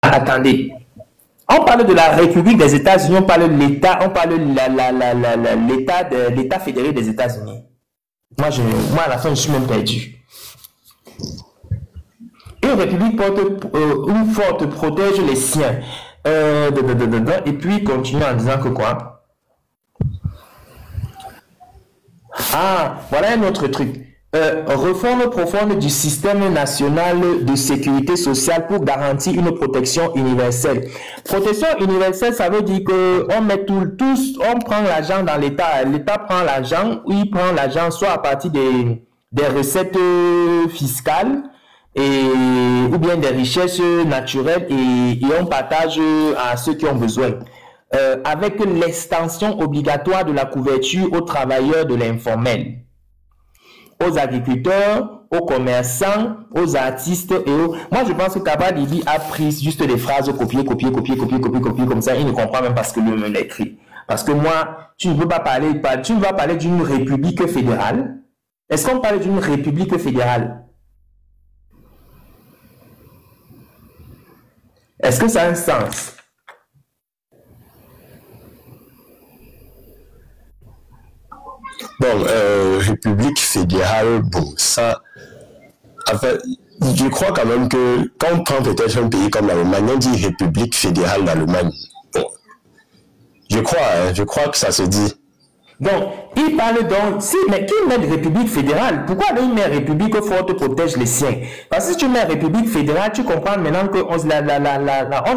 Attendez. On parle de la République des États-Unis, on parle de l'État, on parle de l'État fédéré des États-Unis. Moi, à la fin, je suis même perdu. Une république une forte protège les siens. Et puis, continue en disant que quoi? Ah, voilà un autre truc. Réforme profonde du système national de sécurité sociale pour garantir une protection universelle. Protection universelle, ça veut dire qu'on met on prend l'argent dans l'État. L'État prend l'argent, ou il prend l'argent soit à partir des recettes fiscales, ou bien des richesses naturelles, et on partage à ceux qui ont besoin. Avec l'extension obligatoire de la couverture aux travailleurs de l'informel, aux agriculteurs, aux commerçants, aux artistes et aux... Moi, je pense que Kaba Libi a pris juste des phrases copier, comme ça. Il ne comprend même pas ce que lui-même écrit. Parce que moi, tu ne vas parler d'une république fédérale. Est-ce qu'on parle d'une république fédérale? Est-ce que ça a un sens? Bon, République fédérale, bon, ça, en fait, je crois quand même que quand on prend peut-être un pays comme l'Allemagne, on dit République fédérale d'Allemagne. Bon, je crois que ça se dit. Donc, il parle donc, mais qui met République fédérale? Pourquoi il met République forte protège les siens? Parce que si tu mets République fédérale, tu comprends maintenant qu'on n'a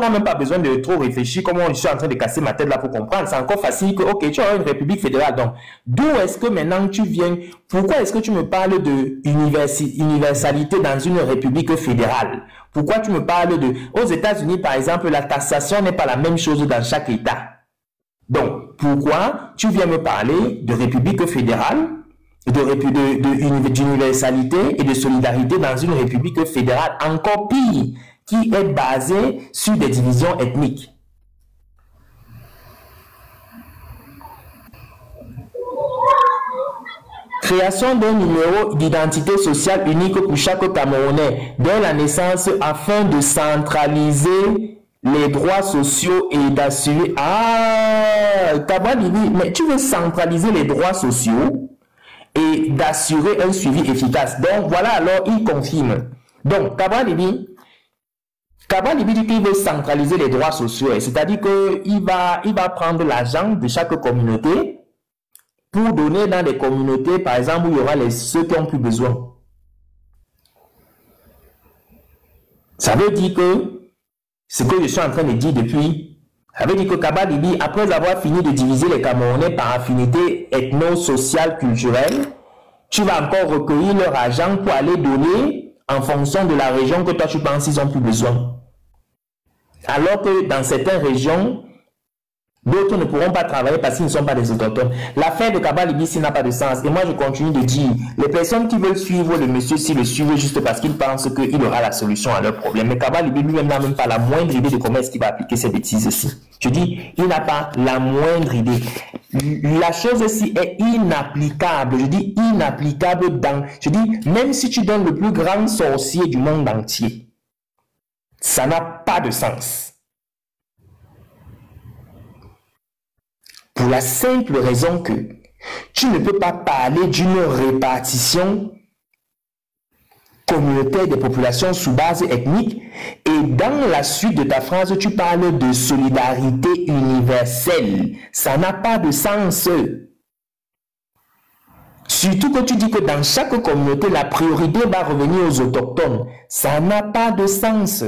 même pas besoin de trop réfléchir, comme je suis en train de casser ma tête là pour comprendre. C'est encore facile que, ok, tu as une République fédérale. Donc, d'où est-ce que maintenant tu viens? Pourquoi est-ce que tu me parles de universalité dans une République fédérale? Pourquoi tu me parles de... Aux États-Unis, par exemple, la taxation n'est pas la même chose dans chaque État. Donc, pourquoi tu viens me parler de République fédérale, d'universalité et de solidarité dans une République fédérale encore pire, qui est basée sur des divisions ethniques? Création d'un numéro d'identité sociale unique pour chaque Camerounais dès la naissance afin de centraliser les droits sociaux et d'assurer... Ah, Kabalibi, mais tu veux centraliser les droits sociaux et d'assurer un suivi efficace. Donc, voilà, alors, il confirme. Donc, Kabalibi dit qu'il veut centraliser les droits sociaux, c'est-à-dire qu'il va prendre l'argent de chaque communauté pour donner dans des communautés, par exemple, où il y aura ceux qui ont plus besoin. Ça veut dire que ce que je suis en train de dire depuis, ça veut dire que Kaba Libi, après avoir fini de diviser les Camerounais par affinité ethno-sociale, culturelle, tu vas encore recueillir leur argent pour aller donner en fonction de la région que toi tu penses qu'ils ont plus besoin. Alors que dans certaines régions, d'autres ne pourront pas travailler parce qu'ils ne sont pas des autochtones. L'affaire de Kaba Libi, n'a pas de sens. Et moi, je continue de dire, les personnes qui veulent suivre le monsieur, s'ils le suivent juste parce qu'ils pensent qu'il aura la solution à leur problème. Mais Kaba Libi lui-même n'a même pas la moindre idée de comment est-ce qu'il va appliquer ces bêtises-ci. Je dis, il n'a pas la moindre idée. La chose-ci est inapplicable. Je dis inapplicable dans... Je dis, même si tu donnes le plus grand sorcier du monde entier, ça n'a pas de sens. Pour la simple raison que tu ne peux pas parler d'une répartition communautaire des populations sous base ethnique et dans la suite de ta phrase, tu parles de solidarité universelle. Ça n'a pas de sens. Surtout que tu dis que dans chaque communauté, la priorité va revenir aux autochtones. Ça n'a pas de sens.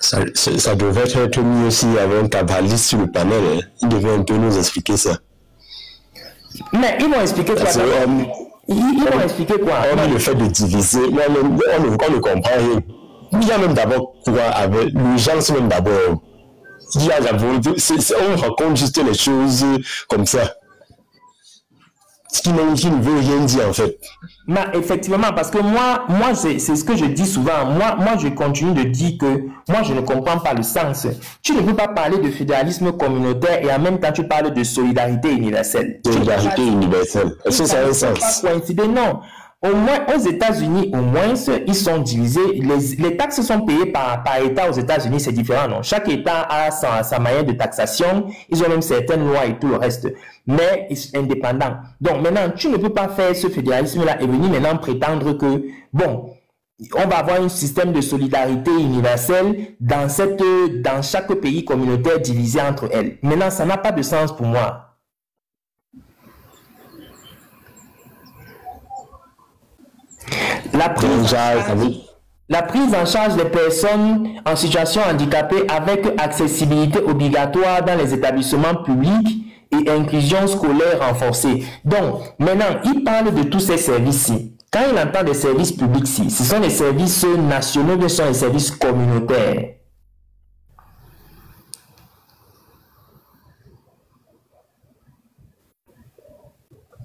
Ça devait être mieux s'il y avait un cabaliste sur le panel. Hein. Il devait un peu nous expliquer ça. Mais ils vont expliquer quoi? Ils vont expliquer quoi? On le fait de diviser. On ne comprend rien. Il y a même d'abord quoi avec les gens, c'est même d'abord. On raconte juste les choses comme ça. Ce qui ne veut rien dire en fait. Mais effectivement, parce que moi c'est ce que je dis souvent. Moi, je continue de dire que moi, je ne comprends pas le sens. Tu ne peux pas parler de fédéralisme communautaire et en même temps, tu parles de solidarité universelle. Solidarité universelle. Est-ce que ça a un sens? Pas coïncider, non. Au moins, aux États-Unis, au moins, ils sont divisés. Les taxes sont payées par État aux États-Unis, c'est différent, non? Chaque État a sa manière de taxation. Ils ont même certaines lois et tout le reste. Mais ils sont indépendants. Donc, maintenant, tu ne peux pas faire ce fédéralisme-là et venir maintenant prétendre que, bon, on va avoir un système de solidarité universelle dans chaque pays communautaire divisé entre elles. Maintenant, ça n'a pas de sens pour moi. La prise en charge des personnes en situation handicapée avec accessibilité obligatoire dans les établissements publics et inclusion scolaire renforcée. Donc, maintenant, il parle de tous ces services-ci. Quand il entend des services publics-ci, ce sont des services nationaux, ce sont des services communautaires.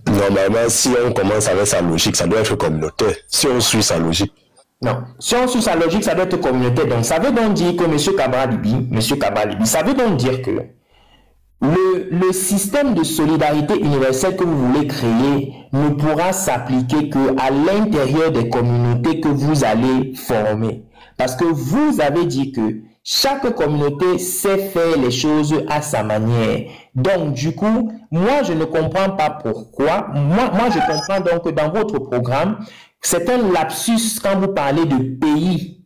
Normalement, si on commence avec sa logique, ça doit être communautaire. Si on suit sa logique. Non. Si on suit sa logique, ça doit être communautaire. Donc, ça veut donc dire que M. Kabara-Libi, ça veut donc dire que le système de solidarité universelle que vous voulez créer ne pourra s'appliquer qu'à l'intérieur des communautés que vous allez former. Parce que vous avez dit que chaque communauté sait faire les choses à sa manière. Donc, du coup, moi, je ne comprends pas pourquoi. Moi, je comprends donc que dans votre programme, c'est un lapsus quand vous parlez de pays.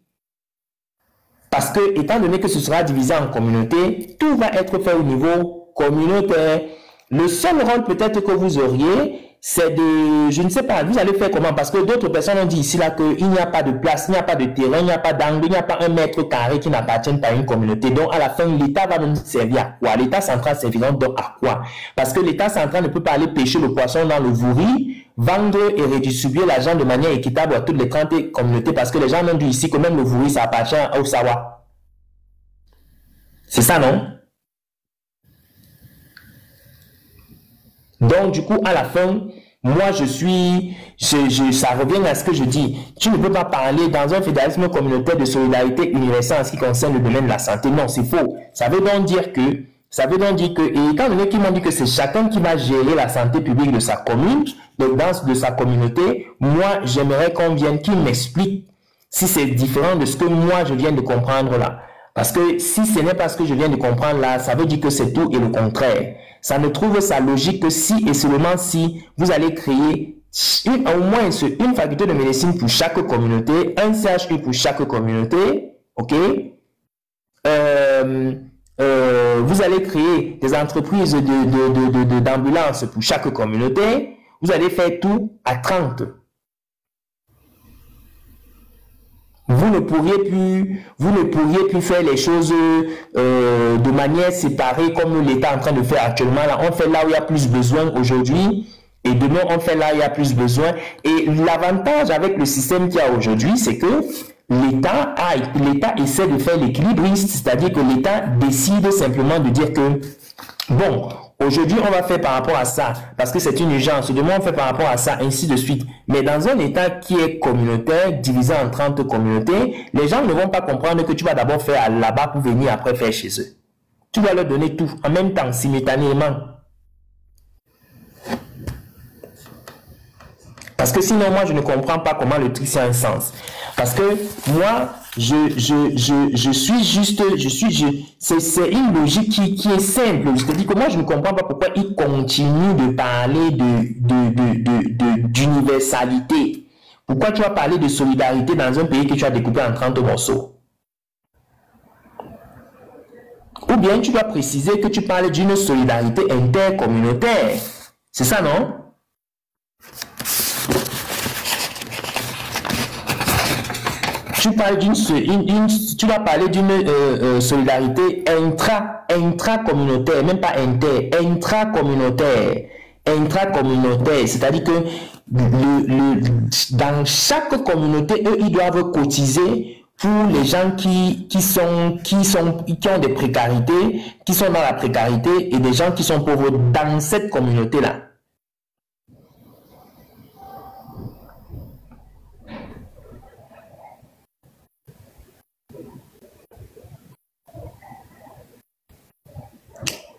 Parce que, étant donné que ce sera divisé en communautés, tout va être fait au niveau communautaire. Le seul rôle peut-être que vous auriez, c'est de, je ne sais pas, vous allez faire comment? Parce que d'autres personnes ont dit ici là qu'il n'y a pas de place, il n'y a pas de terrain, il n'y a pas d'angle, il n'y a pas un mètre carré qui n'appartient pas à une communauté. Donc à la fin, l'État va nous servir à quoi? L'État central servira donc à quoi? Parce que l'État central ne peut pas aller pêcher le poisson dans le Vouri, vendre et redistribuer l'argent de manière équitable à toutes les 30 communautés, parce que les gens ont dit ici que même le Vouri, ça appartient au Sawa. C'est ça, non? Donc, du coup, à la fin, moi, ça revient à ce que je dis. Tu ne peux pas parler dans un fédéralisme communautaire de solidarité universelle en ce qui concerne le domaine de la santé. Non, c'est faux. Ça veut donc dire que, et étant donné qu'ils m'ont dit que c'est chacun qui va gérer la santé publique de sa commune, de sa communauté, moi, j'aimerais qu'on vienne, qu'il m'explique si c'est différent de ce que moi, je viens de comprendre là. Parce que si ce n'est pas ce que je viens de comprendre là, ça veut dire que c'est tout et le contraire. Ça ne trouve sa logique que si et seulement si vous allez créer au moins une faculté de médecine pour chaque communauté, un CHU pour chaque communauté, ok? Vous allez créer des entreprises d'ambulance pour chaque communauté. Vous allez faire tout à 30. Vous ne pourriez plus faire les choses de manière séparée comme l'État est en train de faire actuellement. Là, on fait là où il y a plus besoin aujourd'hui et demain on fait là où il y a plus besoin. Et l'avantage avec le système qu'il y a aujourd'hui, c'est que l'État essaie de faire l'équilibriste, c'est-à-dire que l'État décide simplement de dire que bon, aujourd'hui, on va faire par rapport à ça, parce que c'est une urgence. Demain, on fait par rapport à ça, ainsi de suite. Mais dans un État qui est communautaire, divisé en 30 communautés, les gens ne vont pas comprendre que tu vas d'abord faire là-bas pour venir après faire chez eux. Tu dois leur donner tout, en même temps, simultanément. Parce que sinon, moi, je ne comprends pas comment le truc a un sens. Parce que moi, c'est une logique qui est simple. Je te dis que moi, je ne comprends pas pourquoi il continue de parler d'universalité. Pourquoi tu vas parler de solidarité dans un pays que tu as découpé en 30 morceaux? Ou bien tu dois préciser que tu parles d'une solidarité intercommunautaire. C'est ça, non? Tu vas parler d'une solidarité intracommunautaire, même pas intracommunautaire, c'est-à-dire que dans chaque communauté, eux, ils doivent cotiser pour les gens qui ont des précarités, qui sont dans la précarité et des gens qui sont pauvres dans cette communauté-là.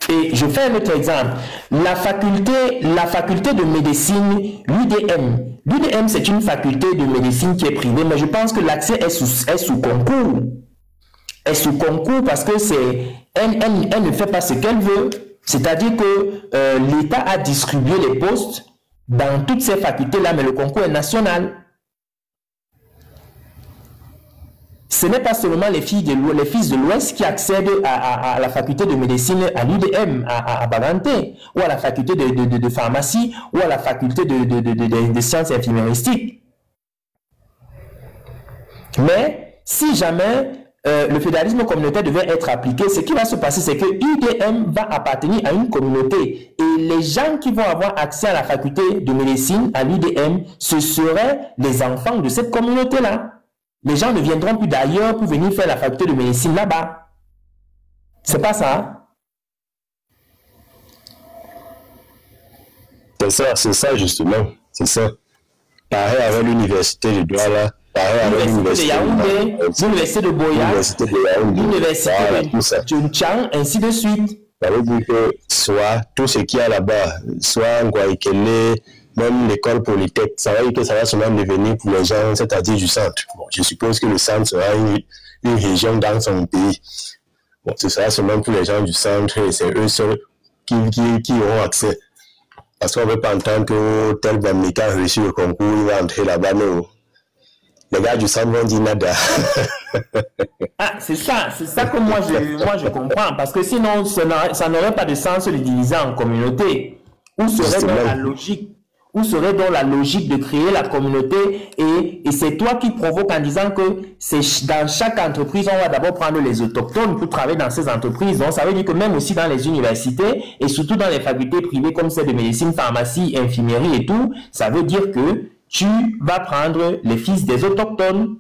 Et je fais un autre exemple. La faculté de médecine, l'UDM. L'UDM, c'est une faculté de médecine qui est privée, mais je pense que l'accès est sous concours. Est sous concours parce que elle ne fait pas ce qu'elle veut. C'est-à-dire que l'État a distribué les postes dans toutes ces facultés-là, mais le concours est national. Ce n'est pas seulement les fils de l'Ouest qui accèdent à la faculté de médecine à l'UDM, à Bagante, ou à la faculté de pharmacie, ou à la faculté de sciences infirmiéristiques. Mais si jamais le fédéralisme communautaire devait être appliqué, ce qui va se passer, c'est que l'UDM va appartenir à une communauté. Et les gens qui vont avoir accès à la faculté de médecine à l'UDM, ce seraient les enfants de cette communauté-là. Les gens ne viendront plus d'ailleurs pour venir faire la faculté de médecine là-bas. C'est pas ça. C'est ça justement. C'est ça. Pareil avec l'université de Douala, pareil avec l'université de Yaoundé, l'université de Boya, l'université de Tchunchang, ainsi de suite. Ça veut dire que soit tout ce qu'il y a là-bas, soit Ngwaikele, même l'école polytech, ça va dire que ça va seulement devenir pour les gens, c'est-à-dire du centre. Bon, je suppose que le centre sera une région dans son pays. Bon, ce sera seulement pour les gens du centre et c'est eux seuls qui auront accès. Parce qu'on ne veut pas entendre que tel Bamika a réussi le concours, il va entrer là-bas, non. Les gars du centre vont dire nada. Ah, c'est ça que moi je comprends. Parce que sinon, ça n'aurait pas de sens de diviser en communautés. Où serait donc la logique? Où serait donc la logique de créer la communauté et c'est toi qui provoque en disant que c'est dans chaque entreprise, on va d'abord prendre les autochtones pour travailler dans ces entreprises. Donc ça veut dire que même aussi dans les universités et surtout dans les facultés privées comme celle de médecine, pharmacie, infirmerie et tout, ça veut dire que tu vas prendre les fils des autochtones.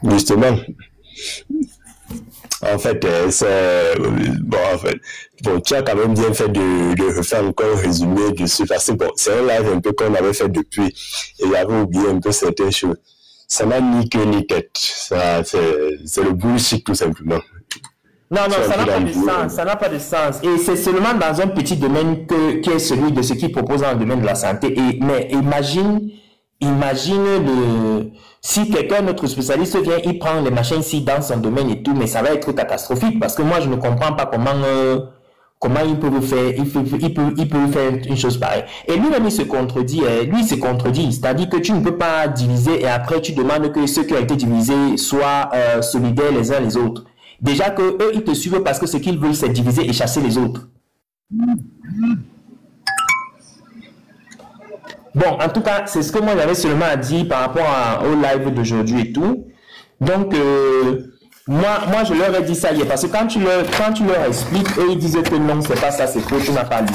Justement. En fait, tu as quand même bien fait de refaire encore un résumé dessus, parce que bon, c'est un live un peu qu'on avait fait depuis, et j'avais oublié un peu certaines choses. Ça n'a ni queue ni tête. C'est le bullshit tout simplement. Non, ça n'a pas de sens, ça n'a pas de sens. Et c'est seulement dans un petit domaine qui est celui de ce qui propose dans le domaine de la santé. Mais imagine si quelqu'un, notre spécialiste vient, il prend les machins ici dans son domaine et tout, mais ça va être catastrophique parce que moi je ne comprends pas comment il peut faire une chose pareille. Et lui-même il se contredit, c'est-à-dire que tu ne peux pas diviser et après tu demandes que ceux qui ont été divisés soient solidaires les uns les autres. Déjà que eux ils te suivent parce que ce qu'ils veulent c'est diviser et chasser les autres. Bon, en tout cas, c'est ce que moi j'avais seulement à dire par rapport au live d'aujourd'hui et tout. Donc, moi je leur ai dit ça hier, parce que quand tu leur expliques, eux ils disent que non, c'est pas ça, c'est faux, tu n'as pas lu.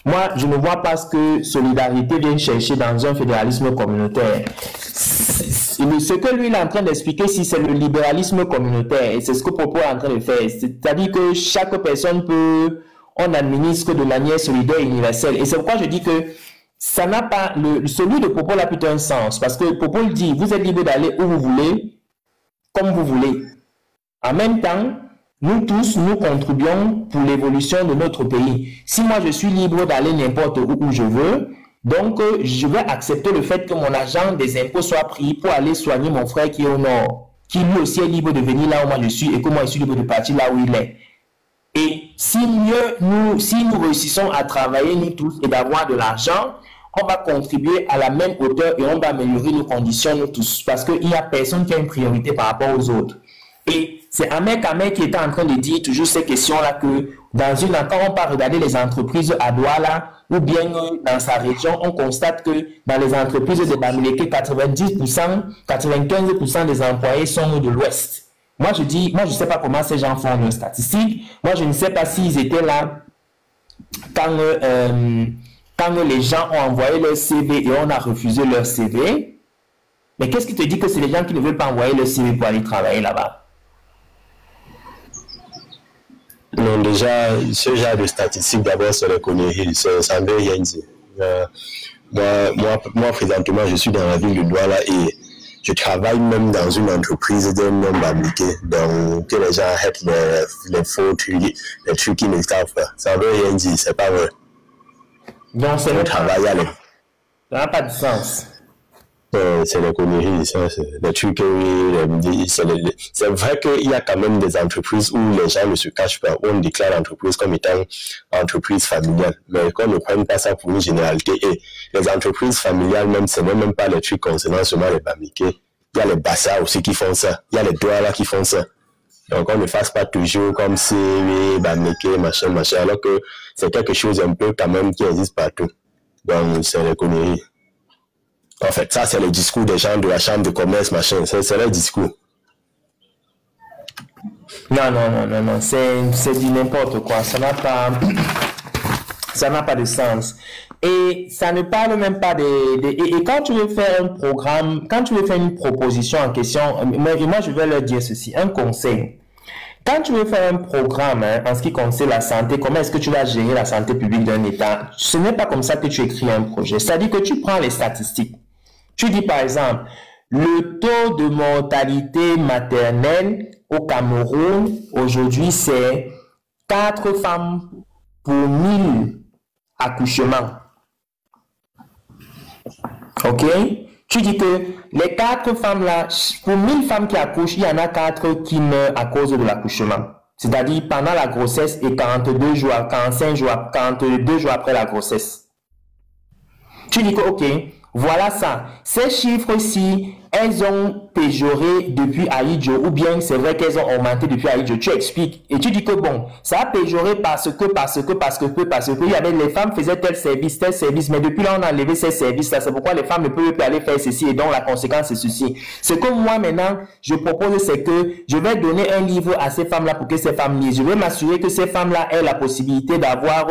Moi, je ne vois pas ce que Solidarité vient chercher dans un fédéralisme communautaire. Ce que lui il est en train d'expliquer, si c'est le libéralisme communautaire, et c'est ce que Popo est en train de faire, c'est-à-dire que chaque personne on administre de manière solidaire et universelle. Et c'est pourquoi je dis que ça n'a pas, celui de Popo a plutôt un sens, parce que Popo le dit, vous êtes libre d'aller où vous voulez, comme vous voulez. En même temps, nous tous, nous contribuons pour l'évolution de notre pays. Si moi je suis libre d'aller n'importe où je veux, donc je vais accepter le fait que mon argent des impôts soit pris pour aller soigner mon frère qui est au nord, qui lui aussi est libre de venir là où moi je suis et que moi je suis libre de partir là où il est. Et si nous réussissons à travailler nous tous et d'avoir de l'argent, on va contribuer à la même hauteur et on va améliorer nos conditions nous tous, parce qu'il n'y a personne qui a une priorité par rapport aux autres. Et c'est Ahmed Kamel qui était en train de dire toujours ces questions-là, que quand on part regarder les entreprises à Douala ou bien dans sa région, on constate que dans les entreprises de Bamileke, 90%, 95% des employés sont de l'Ouest. Moi je sais pas comment ces gens font leurs statistiques. Moi je ne sais pas s'ils étaient là quand les gens ont envoyé leur CV et on a refusé leur CV. Mais qu'est-ce qui te dit que c'est les gens qui ne veulent pas envoyer leur CV pour aller travailler là-bas? Non, déjà, ce genre de statistiques, d'abord, c'est les conneries, ça ne veut rien dire. Moi, présentement, je suis dans la ville de Douala et je travaille même dans une entreprise d'un nom Bamileke, donc que les gens arrêtent les faux trucs, les trucs qu'ils ne savent pas. Ça veut rien dire, c'est pas vrai. Donc c'est le travail à l'école. Ça n'a pas de sens. C'est les conneries, ça, c'est les trucs, c'est vrai qu'il y a quand même des entreprises où les gens ne se cachent pas, où on déclare l'entreprise comme étant entreprise familiale, mais qu'on ne prenne pas ça pour une généralité. Et les entreprises familiales, même, ce n'est même pas les trucs concernant seulement les Bamileke. Il y a les Bassa aussi qui font ça, il y a les Douala qui font ça. Donc on ne fasse pas toujours comme si, oui, Bamileke, machin, alors que c'est quelque chose un peu quand même qui existe partout. Donc c'est les conneries. En fait, ça, c'est le discours des gens de la chambre de commerce, machin. C'est leur discours. Non. C'est du n'importe quoi. Ça n'a pas de sens. Et ça ne parle même pas et quand tu veux faire un programme, quand tu veux faire une proposition en question, moi, je vais leur dire ceci, un conseil. Quand tu veux faire un programme en ce qui concerne la santé, comment est-ce que tu vas gérer la santé publique d'un État? Ce n'est pas comme ça que tu écris un projet. C'est-à-dire que tu prends les statistiques. Tu dis par exemple, le taux de mortalité maternelle au Cameroun, aujourd'hui, c'est 4 femmes pour 1000 accouchements. Ok? Tu dis que les 4 femmes-là, pour 1000 femmes qui accouchent, il y en a 4 qui meurent à cause de l'accouchement. C'est-à-dire pendant la grossesse et 42 jours, 45 jours, 42 jours après la grossesse. Tu dis que, ok, voilà ça. Ces chiffres-ci, elles ont péjoré depuis Ahidjo, ou bien c'est vrai qu'elles ont augmenté depuis Ahidjo. Tu expliques. Et tu dis que bon, ça a péjoré parce que il y avait les femmes faisaient tel service, mais depuis là, on a enlevé ces services-là. C'est pourquoi les femmes ne peuvent plus aller faire ceci, et donc la conséquence, c'est ceci. Ce que moi, maintenant, je propose, c'est que je vais donner un livre à ces femmes-là pour que ces femmes lisent. Je vais m'assurer que ces femmes-là aient la possibilité d'avoir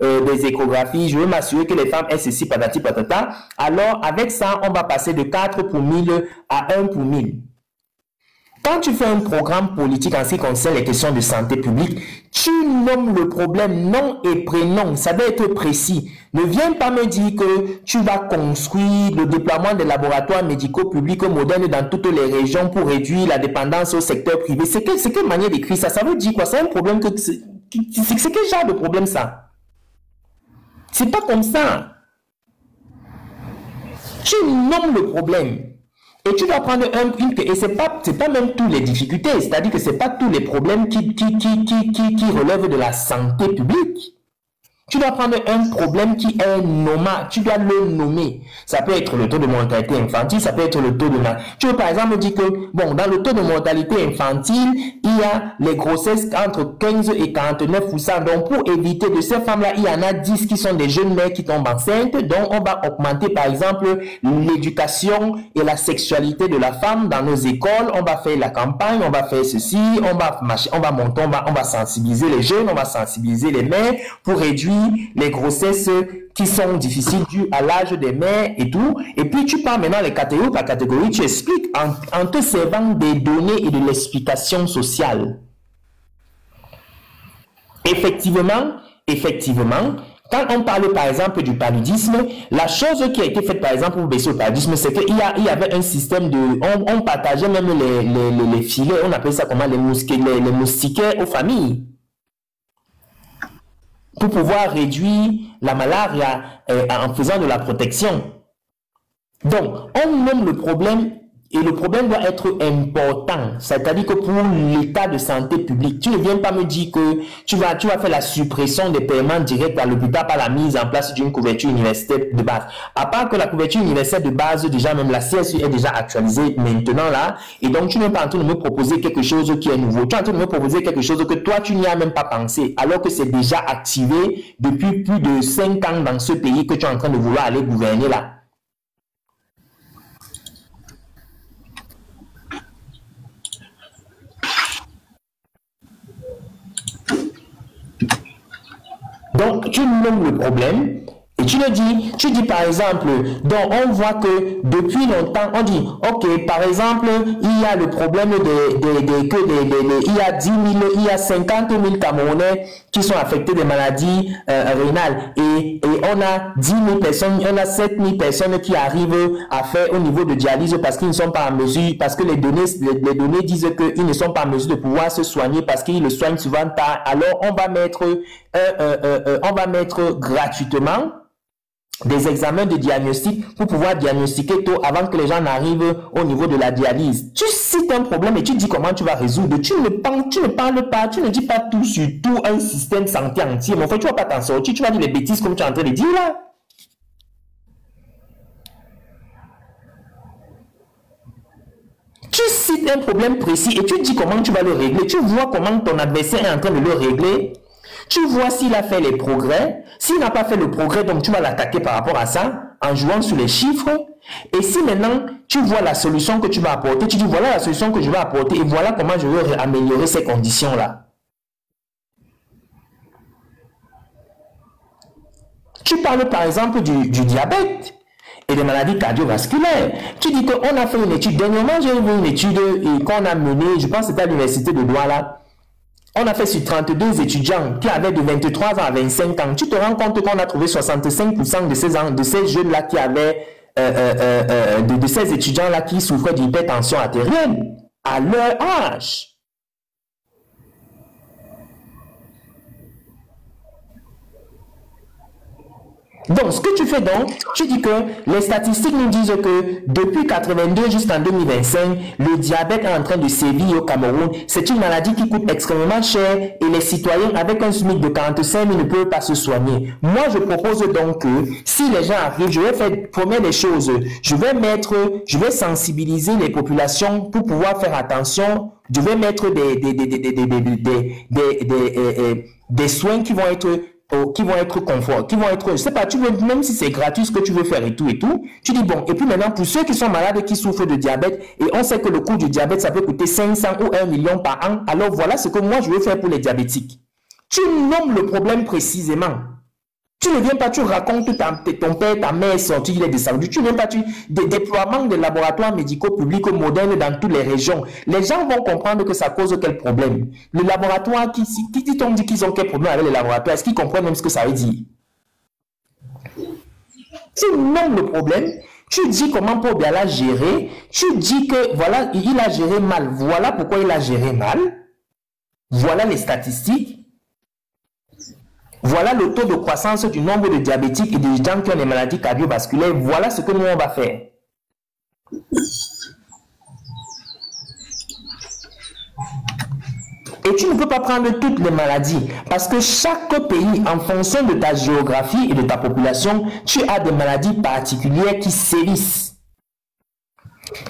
des échographies. Je vais m'assurer que les femmes aient ceci, patati, patata. Alors, avec ça, on va passer de 4 pour 1000 à 1 pour 1000. Quand tu fais un programme politique en ce qui concerne les questions de santé publique, tu nommes le problème nom et prénom. Ça doit être précis. Ne viens pas me dire que tu vas construire le déploiement des laboratoires médicaux publics modernes dans toutes les régions pour réduire la dépendance au secteur privé. C'est quelle manière d'écrire ça? Ça veut dire quoi? C'est un problème que... C'est quel genre de problème ça? C'est pas comme ça. Tu nommes le problème. Et tu dois prendre et c'est pas même toutes les difficultés, c'est-à-dire que c'est pas tous les problèmes qui relèvent de la santé publique. Tu dois prendre un problème qui est nommable, tu dois le nommer. Ça peut être le taux de mortalité infantile, ça peut être le taux de... Tu veux par exemple dire que, bon, dans le taux de mortalité infantile, il y a les grossesses entre 15 et 49%. Donc, pour éviter de ces femmes-là, il y en a 10 qui sont des jeunes mères qui tombent enceintes. Donc, on va augmenter, par exemple, l'éducation et la sexualité de la femme dans nos écoles. On va faire la campagne, on va faire ceci, on va monter, on va sensibiliser les jeunes, on va sensibiliser les mères pour réduire les grossesses qui sont difficiles dues à l'âge des mères et tout. Et puis tu parles maintenant les catégories par catégorie, tu expliques en te servant des données et de l'explication sociale. Effectivement, quand on parle par exemple du paludisme, la chose qui a été faite par exemple pour baisser le paludisme, c'est qu'il y avait un système de... On partageait même les filets, on appelle ça comment, les moustiquaires aux familles, pour pouvoir réduire la malaria en faisant de la protection. Donc, on nomme le problème et le problème doit être important. C'est-à-dire que pour l'état de santé publique, tu ne viens pas me dire que tu vas faire la suppression des paiements directs à l'hôpital par la mise en place d'une couverture universelle de base. À part que la couverture universelle de base, déjà même la CSU est déjà actualisée maintenant là, et donc tu n'es pas en train de me proposer quelque chose qui est nouveau. Tu es en train de me proposer quelque chose que toi tu n'y as même pas pensé, alors que c'est déjà activé depuis plus de 5 ans dans ce pays que tu es en train de vouloir aller gouverner là. Donc, tu nommes le problème Et tu dis par exemple, donc on voit que depuis longtemps, on dit, ok, par exemple, il y a le problème il y a 10 000, il y a 50 000 Camerounais qui sont affectés de maladies rénales et on a 10 000 personnes, on a 7 000 personnes qui arrivent à faire au niveau de dialyse parce qu'ils ne sont pas en mesure, parce que les données disent qu'ils ne sont pas en mesure de pouvoir se soigner parce qu'ils le soignent souvent tard. Alors on va mettre gratuitement des examens de diagnostic pour pouvoir diagnostiquer tôt avant que les gens n'arrivent au niveau de la dialyse. Tu cites un problème et tu dis comment tu vas résoudre. Tu ne parles pas, tu ne dis pas tout sur tout un système santé entier. Mais en fait, tu ne vas pas t'en sortir, tu vas dire les bêtises comme tu es en train de dire là. Tu cites un problème précis et tu dis comment tu vas le régler. Tu vois comment ton adversaire est en train de le régler. Tu vois s'il a fait les progrès. S'il n'a pas fait le progrès, donc tu vas l'attaquer par rapport à ça, en jouant sur les chiffres. Et si maintenant, tu vois la solution que tu vas apporter, tu dis voilà la solution que je vais apporter et voilà comment je vais améliorer ces conditions-là. Tu parles par exemple du diabète et des maladies cardiovasculaires. Tu dis qu'on a fait une étude. Dernièrement, j'ai vu une étude qu'on a menée, je pense que c'était à l'université de Douala. On a fait sur 32 étudiants qui avaient de 23 ans à 25 ans. Tu te rends compte qu'on a trouvé 65% de ces jeunes-là qui avaient, de ces étudiants-là qui souffraient d'hypertension artérielle à leur âge. Donc, ce que tu fais donc, tu dis que les statistiques nous disent que depuis 82 jusqu'en 2025, le diabète est en train de sévir au Cameroun. C'est une maladie qui coûte extrêmement cher et les citoyens avec un SMIC de 45 000 ne peuvent pas se soigner. Moi, je propose donc que si les gens arrivent, je vais faire première des choses, je vais sensibiliser les populations pour pouvoir faire attention. Je vais mettre des soins qui vont être confort, je sais pas, tu veux, même si c'est gratuit ce que tu veux faire et tout, tu dis bon, et puis maintenant, pour ceux qui sont malades, qui souffrent de diabète, et on sait que le coût du diabète, ça peut coûter 500 ou 1 million par an, alors voilà ce que moi, je vais faire pour les diabétiques. Tu nommes le problème précisément. Tu ne viens pas, tu racontes ton père, ta mère est sortie, il est descendu. Tu ne viens pas, des déploiements de laboratoires médicaux publics modernes dans toutes les régions. Les gens vont comprendre que ça cause quel problème. Le laboratoire, qui t'ont dit qu'ils ont quel problème avec les laboratoires, est-ce qu'ils comprennent même ce que ça veut dire? Tu nommes le problème, tu dis comment Paul Biya l'a géré, tu dis que voilà, il a géré mal, voilà pourquoi il a géré mal, voilà les statistiques. Voilà le taux de croissance du nombre de diabétiques et des gens qui ont des maladies cardiovasculaires. Voilà ce que nous, on va faire. Et tu ne peux pas prendre toutes les maladies parce que chaque pays, en fonction de ta géographie et de ta population, tu as des maladies particulières qui sévissent.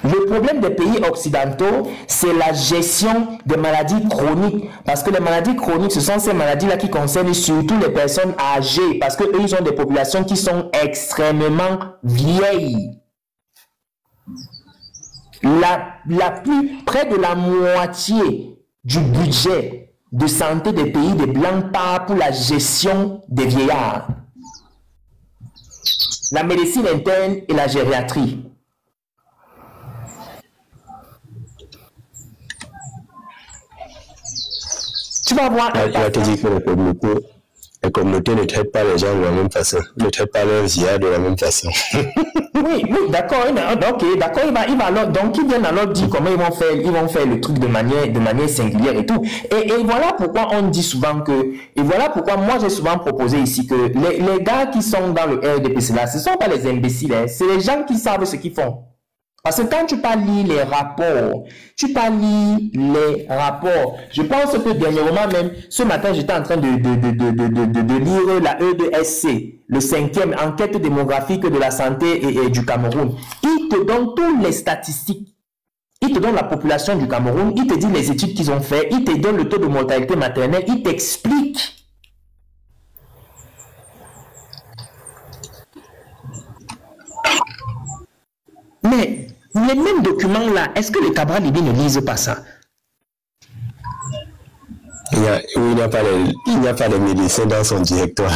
Le problème des pays occidentaux, c'est la gestion des maladies chroniques. Parce que les maladies chroniques, ce sont ces maladies-là qui concernent surtout les personnes âgées. Parce qu'eux, ils ont des populations qui sont extrêmement vieilles. Près de la moitié du budget de santé des pays des Blancs part pour la gestion des vieillards. La médecine interne et la gériatrie. Tu vas voir. Il va te dire que la communauté ne traite pas les gens de la même façon, ne traite pas leurs vieillards de la même façon. Oui, d'accord, ok, d'accord, il va alors, donc ils viennent alors dire comment ils vont faire le truc de manière singulière et tout. Et voilà pourquoi on dit souvent que, et voilà pourquoi moi j'ai souvent proposé ici que les gars qui sont dans le RDPC là, ce ne sont pas les imbéciles, hein, c'est les gens qui savent ce qu'ils font. Parce que quand tu pas lire les rapports, je pense que dernièrement même, ce matin, j'étais en train de lire la E2SC, le 5e enquête démographique de la santé et du Cameroun. Il te donne toutes les statistiques. Il te donne la population du Cameroun, il te dit les études qu'ils ont fait, il te donne le taux de mortalité maternelle, il t'explique. Mais les mêmes documents-là, est-ce que les Cabral Libye ne lisent pas ça? Il n'y a pas les médecins dans son directoire.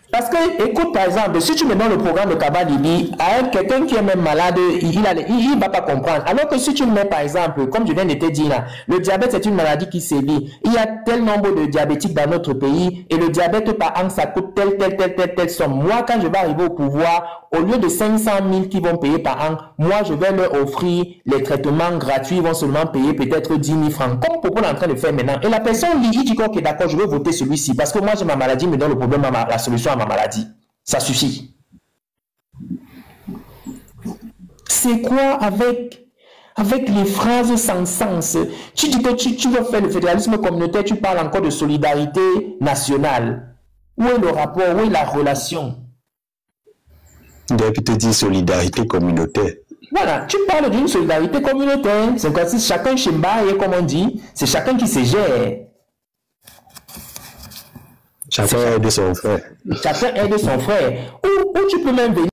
Parce que, écoute, par exemple, si tu me donnes le programme de Kabalibi à quelqu'un qui est même malade, il ne va pas comprendre. Alors que si tu me mets, par exemple, comme je viens de te dire là, le diabète, c'est une maladie qui sévit. Il y a tel nombre de diabétiques dans notre pays et le diabète par an, ça coûte telle somme. Moi, quand je vais arriver au pouvoir, au lieu de 500 000 qui vont payer par an, moi, je vais leur offrir les traitements gratuits, ils vont seulement payer peut-être 10 000 francs, comme Popo est en train de faire maintenant. Et la personne lit, il dit ok, d'accord, je vais voter celui-ci parce que moi, j'ai ma maladie, me donne le problème, la solution à ma maladie. Ça suffit. C'est quoi avec les phrases sans sens? Tu dis que tu veux faire le fédéralisme communautaire, tu parles encore de solidarité nationale. Où est le rapport? Où est la relation? Depuis te dire solidarité communautaire. Voilà, tu parles d'une solidarité communautaire. C'est comme si chacun chez Mbaye, comme on dit, c'est chacun qui se gère. Chacun aide son frère. Chacun aide son frère. Ou tu peux même venir.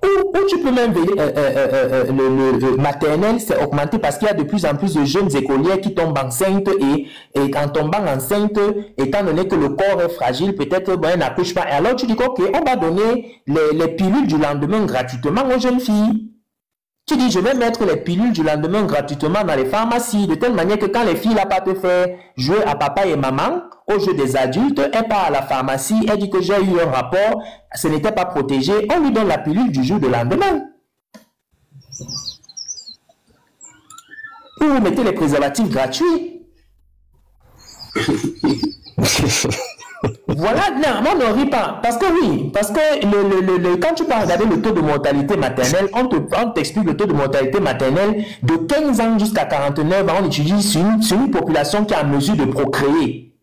Ou tu peux même venir. Le maternel s'est augmenté parce qu'il y a de plus en plus de jeunes écolières qui tombent enceintes et en tombant enceinte, étant donné que le corps est fragile, peut-être bon, n'accouche pas. Et alors tu dis ok, on va donner les pilules du lendemain gratuitement aux jeunes filles. Tu dis, je vais mettre les pilules du lendemain gratuitement dans les pharmacies, de telle manière que quand les filles n'ont pas te faire jouer à papa et maman, au jeu des adultes, elle part à la pharmacie, elle dit que j'ai eu un rapport, ce n'était pas protégé, on lui donne la pilule du jour de lendemain. Ou vous mettez les préservatifs gratuits. Voilà, non, on ne rit pas. Parce que oui, parce que quand tu peux regarder le taux de mortalité maternelle, on t'explique le taux de mortalité maternelle de 15 ans jusqu'à 49 ans, on étudie sur une population qui est en mesure de procréer.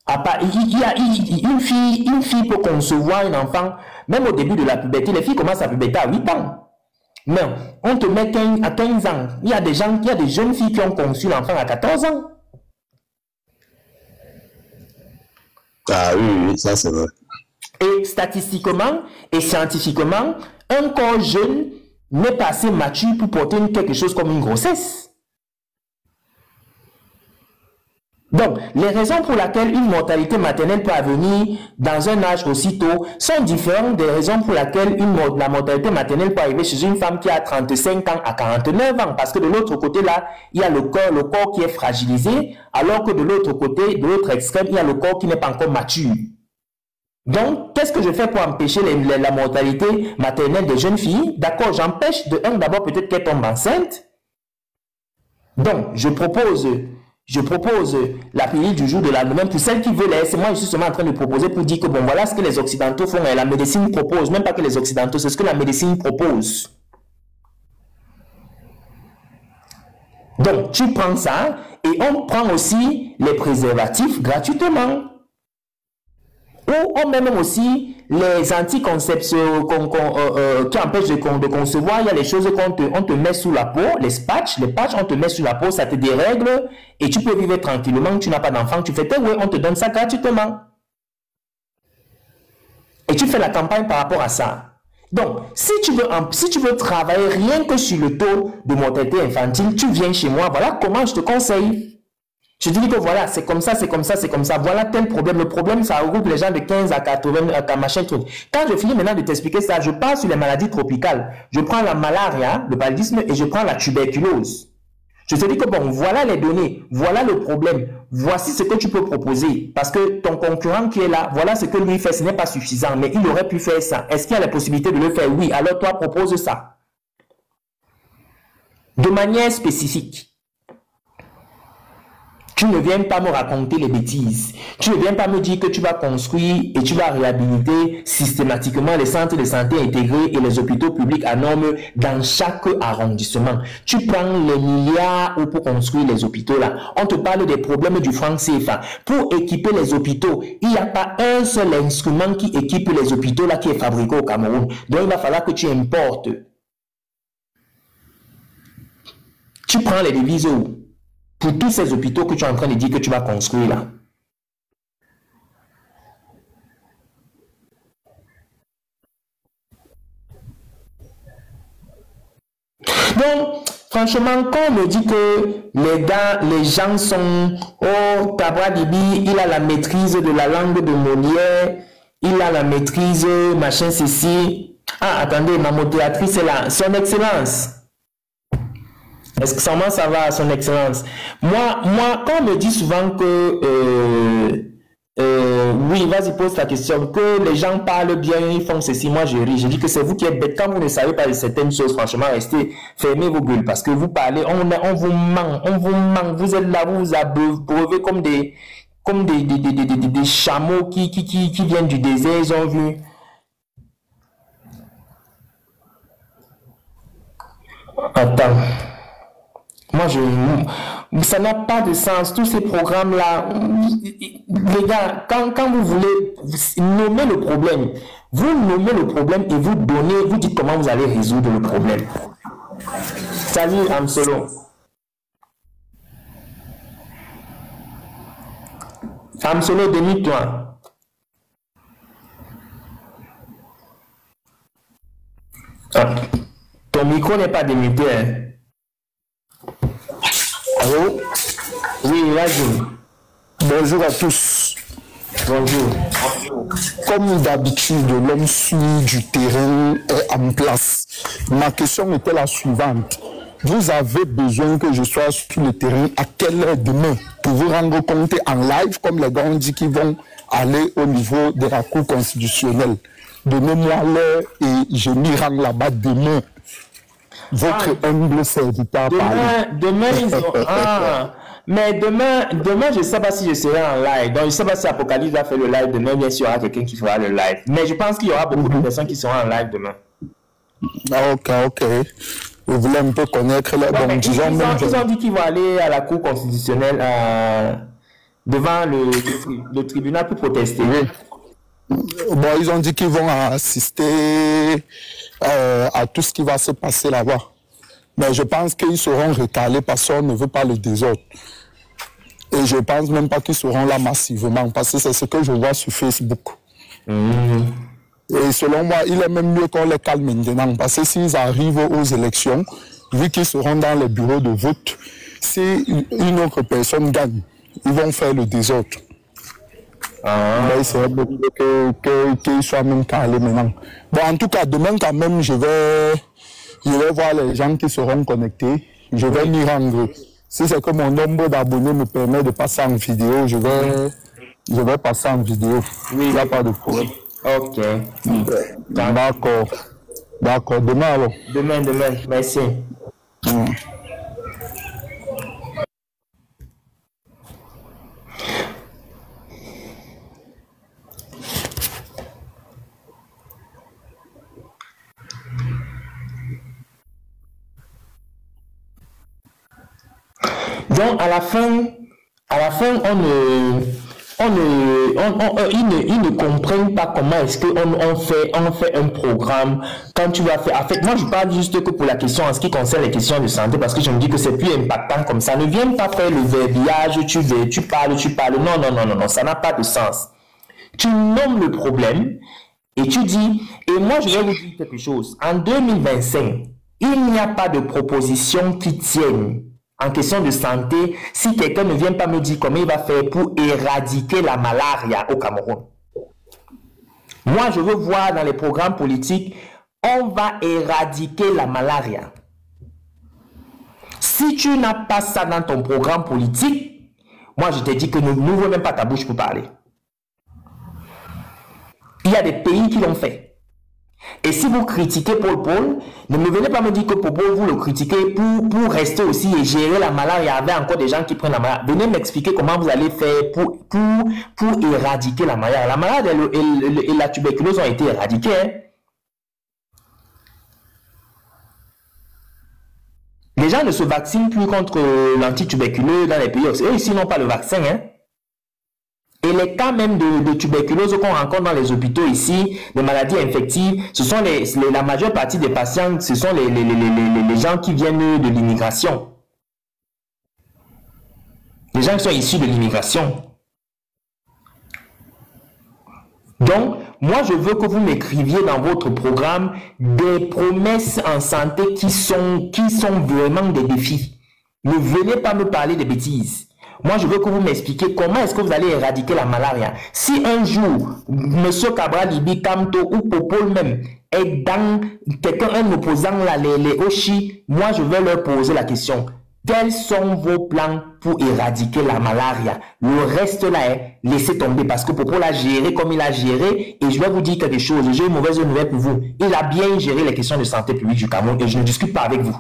Une fille peut concevoir un enfant, même au début de la puberté, les filles commencent à puberté à 8 ans. Mais on te met à 15 ans. Il y a des jeunes filles qui ont conçu l'enfant à 14 ans. Ah oui, ça c'est vrai. Et statistiquement et scientifiquement, un corps jeune n'est pas assez mature pour porter quelque chose comme une grossesse. Donc, les raisons pour lesquelles une mortalité maternelle peut venir dans un âge aussi tôt sont différentes des raisons pour lesquelles la mortalité maternelle peut arriver chez une femme qui a 35 ans à 49 ans. Parce que de l'autre côté, là, il y a le corps qui est fragilisé, alors que de l'autre côté, de l'autre extrême, il y a le corps qui n'est pas encore mature. Donc, qu'est-ce que je fais pour empêcher la mortalité maternelle des jeunes filles? D'accord, j'empêche d'abord peut-être qu'elles tombent enceintes. Donc, je propose la pilule du jour de lendemain pour celles qui veulent. C'est moi, je suis seulement en train de proposer pour dire que bon, voilà ce que les Occidentaux font et la médecine propose. Même pas que les Occidentaux, c'est ce que la médecine propose. Donc, tu prends ça et on prend aussi les préservatifs gratuitement. Ou on met même aussi les anticonceptions qui empêchent de concevoir. Il y a les choses on te met sous la peau, les patchs, on te met sous la peau, ça te dérègle et tu peux vivre tranquillement, tu n'as pas d'enfant, tu fais oui, on te donne ça gratuitement. Et tu fais la campagne par rapport à ça. Donc, si tu veux travailler rien que sur le taux de mortalité infantile, tu viens chez moi, voilà comment je te conseille. Je te dis que voilà, c'est comme ça, c'est comme ça, c'est comme ça. Voilà tel problème. Le problème, ça regroupe les gens de 15 à 80, à machin truc. Quand je finis maintenant de t'expliquer ça, je passe sur les maladies tropicales. Je prends la malaria, le paludisme et je prends la tuberculose. Je te dis que bon, voilà les données, voilà le problème, voici ce que tu peux proposer. Parce que ton concurrent qui est là, voilà ce que lui fait, ce n'est pas suffisant, mais il aurait pu faire ça. Est-ce qu'il y a la possibilité de le faire? Oui, alors toi, propose ça. De manière spécifique. Tu ne viens pas me raconter les bêtises. Tu ne viens pas me dire que tu vas construire et tu vas réhabiliter systématiquement les centres de santé intégrés et les hôpitaux publics à normes dans chaque arrondissement. Tu prends les milliards pour construire les hôpitaux là. On te parle des problèmes du franc CFA. Pour équiper les hôpitaux, il n'y a pas un seul instrument qui équipe les hôpitaux là qui est fabriqué au Cameroun. Donc il va falloir que tu importes. Tu prends les devises où? Pour tous ces hôpitaux que tu es en train de dire que tu vas construire là. Donc, Franchement, quand on me dit que les gens sont, oh, Tabra Dibi, il a la maîtrise de la langue de Molière, il a la maîtrise, machin, ceci. Ah, attendez, ma modératrice est là. Son Excellence. Est-ce que ça va, Son Excellence? Moi, quand on me dit souvent que, oui, vas-y, pose ta question, que les gens parlent bien, ils font ceci, moi je ris. Je dis que c'est vous qui êtes bête. Quand vous ne savez pas de certaines choses, franchement, restez, fermez vos gueules, parce que vous parlez, on vous manque, vous êtes là, vous vous abreuvez comme des chameaux qui viennent du désert, ils ont vu. Attends. Moi, ça n'a pas de sens. Tous ces programmes-là, les gars, quand vous voulez nommer le problème, vous nommez le problème et vous dites comment vous allez résoudre le problème. Salut, Amsolo. Amsolo, démute-toi. Ah, ton micro n'est pas démuté, hein? Allô? Oui, vas-y. Bonjour à tous. Bonjour. Comme d'habitude, l'homme sur du terrain est en place. Ma question était la suivante. Vous avez besoin que je sois sur le terrain à quelle heure demain pour vous rendre compte en live, comme les gars ont dit qu'ils vont aller au niveau de la Cour constitutionnelle. Donnez-moi l'heure et je m'y rends là-bas demain. Votre humble serviteur demain, ils ont... mais demain, je ne sais pas si je serai en live. Donc, je ne sais pas si Apocalypse va faire le live demain. Bien sûr, il y aura quelqu'un qui fera le live. Mais je pense qu'il y aura beaucoup de personnes qui seront en live demain. Ok. Vous voulez un peu connaître les bons disons. Ils ont dit qu'ils vont aller à la Cour constitutionnelle devant le tribunal pour protester. Bon, ils ont dit qu'ils vont assister à tout ce qui va se passer là-bas. Mais je pense qu'ils seront recalés parce qu'on ne veut pas le désordre. Et je pense même pas qu'ils seront là massivement parce que c'est ce que je vois sur Facebook. Et selon moi, il est même mieux qu'on les calme maintenant parce que s'ils arrivent aux élections, vu qu'ils seront dans les bureaux de vote, si une autre personne gagne, ils vont faire le désordre. Il serait beaucoup qu'ils soient même calés maintenant. Bon, en tout cas, demain quand même, je vais voir les gens qui seront connectés. Je vais m'y rendre. Si c'est que mon nombre d'abonnés me permet de passer en vidéo, je vais passer en vidéo. Oui. Il n'y a pas de problème. Ok. D'accord. Demain alors. Demain. Merci. Donc, à la fin, ils ne comprennent pas comment est-ce qu'on fait un programme quand tu vas faire. En fait, moi, je parle juste que pour la question en ce qui concerne les questions de santé, parce que je me dis que c'est plus impactant comme ça. Ne viens pas faire le verbiage, tu parles. Non, ça n'a pas de sens. Tu nommes le problème et tu dis, et moi, je vais vous dire quelque chose. En 2025, il n'y a pas de proposition qui tienne en question de santé si quelqu'un ne vient pas me dire comment il va faire pour éradiquer la malaria au Cameroun. Moi, je veux voir dans les programmes politiques, on va éradiquer la malaria. Si tu n'as pas ça dans ton programme politique, moi, je te dis que n'ouvre même pas ta bouche pour parler. Il y a des pays qui l'ont fait. Et si vous critiquez Paul, ne me venez pas me dire que Paul, vous le critiquez pour rester aussi et gérer la malaria. Il y avait encore des gens qui prennent la malaria. Venez m'expliquer comment vous allez faire pour éradiquer la malaria. La malaria et la tuberculose ont été éradiquées. Hein. Les gens ne se vaccinent plus contre l'antituberculose dans les pays. Eux ici n'ont pas le vaccin. Hein. Et les cas même de tuberculose qu'on rencontre dans les hôpitaux ici, les maladies infectives, ce sont la majeure partie des patients, ce sont les gens qui viennent de l'immigration. Les gens qui sont issus de l'immigration. Donc, Moi, je veux que vous m'écriviez dans votre programme des promesses en santé qui sont vraiment des défis. Ne venez pas me parler de bêtises. Moi, je veux que vous m'expliquiez comment est-ce que vous allez éradiquer la malaria. Si un jour, M. Cabral Libi Kamto ou Popol même est dans quelqu'un, un opposant là, les Oshi, moi, je vais leur poser la question. Quels sont vos plans pour éradiquer la malaria? Le reste là, laissez tomber parce que Popol a géré comme il a géré. Et je vais vous dire quelque chose. J'ai une mauvaise nouvelle pour vous. Il a bien géré les questions de santé publique du Cameroun et je ne discute pas avec vous.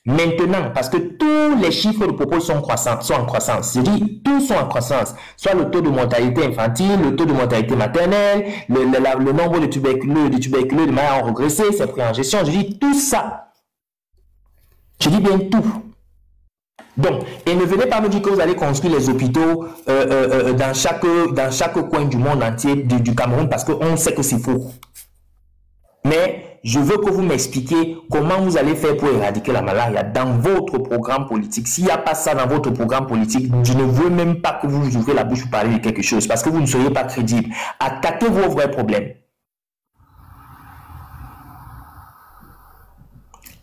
Maintenant, parce que tous les chiffres de Popol sont en croissance. Je dis, tous sont en croissance. Soit le taux de mortalité infantile, le taux de mortalité maternelle, le nombre de tuberculeux, de malades ont régressé, c'est pris en gestion. Je dis tout ça. Je dis bien tout. Donc, et ne venez pas me dire que vous allez construire les hôpitaux dans chaque coin du monde entier du Cameroun parce qu'on sait que c'est faux. Mais je veux que vous m'expliquiez comment vous allez faire pour éradiquer la malaria dans votre programme politique. S'il n'y a pas ça dans votre programme politique, je ne veux même pas que vous ouvrez la bouche pour parler de quelque chose parce que vous ne seriez pas crédible. Attaquez vos vrais problèmes.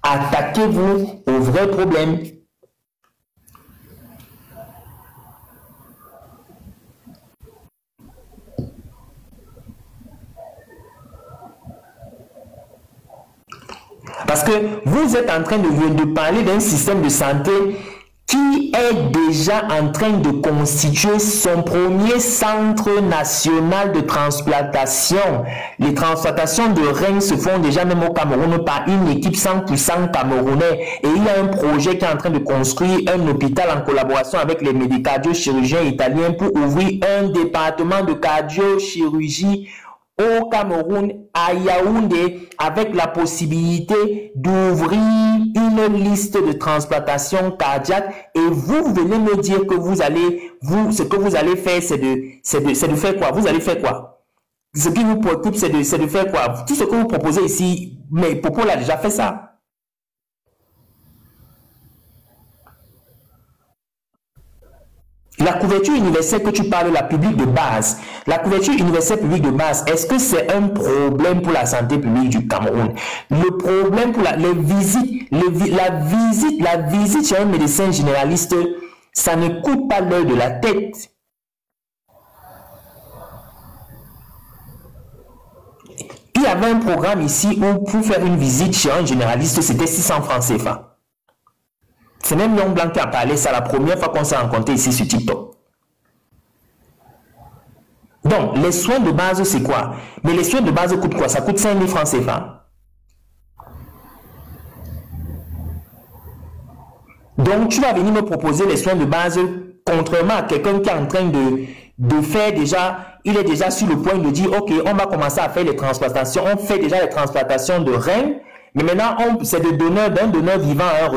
Attaquez-vous aux vrais problèmes. Parce que vous êtes en train de parler d'un système de santé qui est déjà en train de constituer son premier centre national de transplantation. Les transplantations de reins se font déjà même au Cameroun par une équipe 100% camerounais. Et il y a un projet qui est en train de construire un hôpital en collaboration avec les cardio-chirurgiens italiens pour ouvrir un département de cardio-chirurgie au Cameroun, à Yaoundé, avec la possibilité d'ouvrir une liste de transplantation cardiaque. Et vous venez me dire que ce que vous allez faire, c'est de faire quoi? Vous allez faire quoi? Ce qui vous préoccupe, c'est de faire quoi? Tout ce que vous proposez ici, mais Popol a déjà fait ça. La couverture universelle que tu parles, la publique de base, la couverture universelle publique de base, est-ce que c'est un problème pour la santé publique du Cameroun? Le problème pour la visite chez un médecin généraliste, ça ne coûte pas l'heure de la tête. Il y avait un programme ici où pour faire une visite chez un généraliste, c'était 600 francs CFA. C'est même Yon Blanc qui a parlé, c'est la première fois qu'on s'est rencontré ici sur TikTok. Donc, les soins de base, c'est quoi? Mais les soins de base coûtent quoi? Ça coûte 5 000 francs CFA. Donc, tu vas venir me proposer les soins de base, contrairement à quelqu'un qui est en train de faire déjà, il est déjà sur le point de dire, ok, on va commencer à faire les transplantations, on fait déjà les transplantations de reins, mais maintenant, c'est d'un donneur vivant à un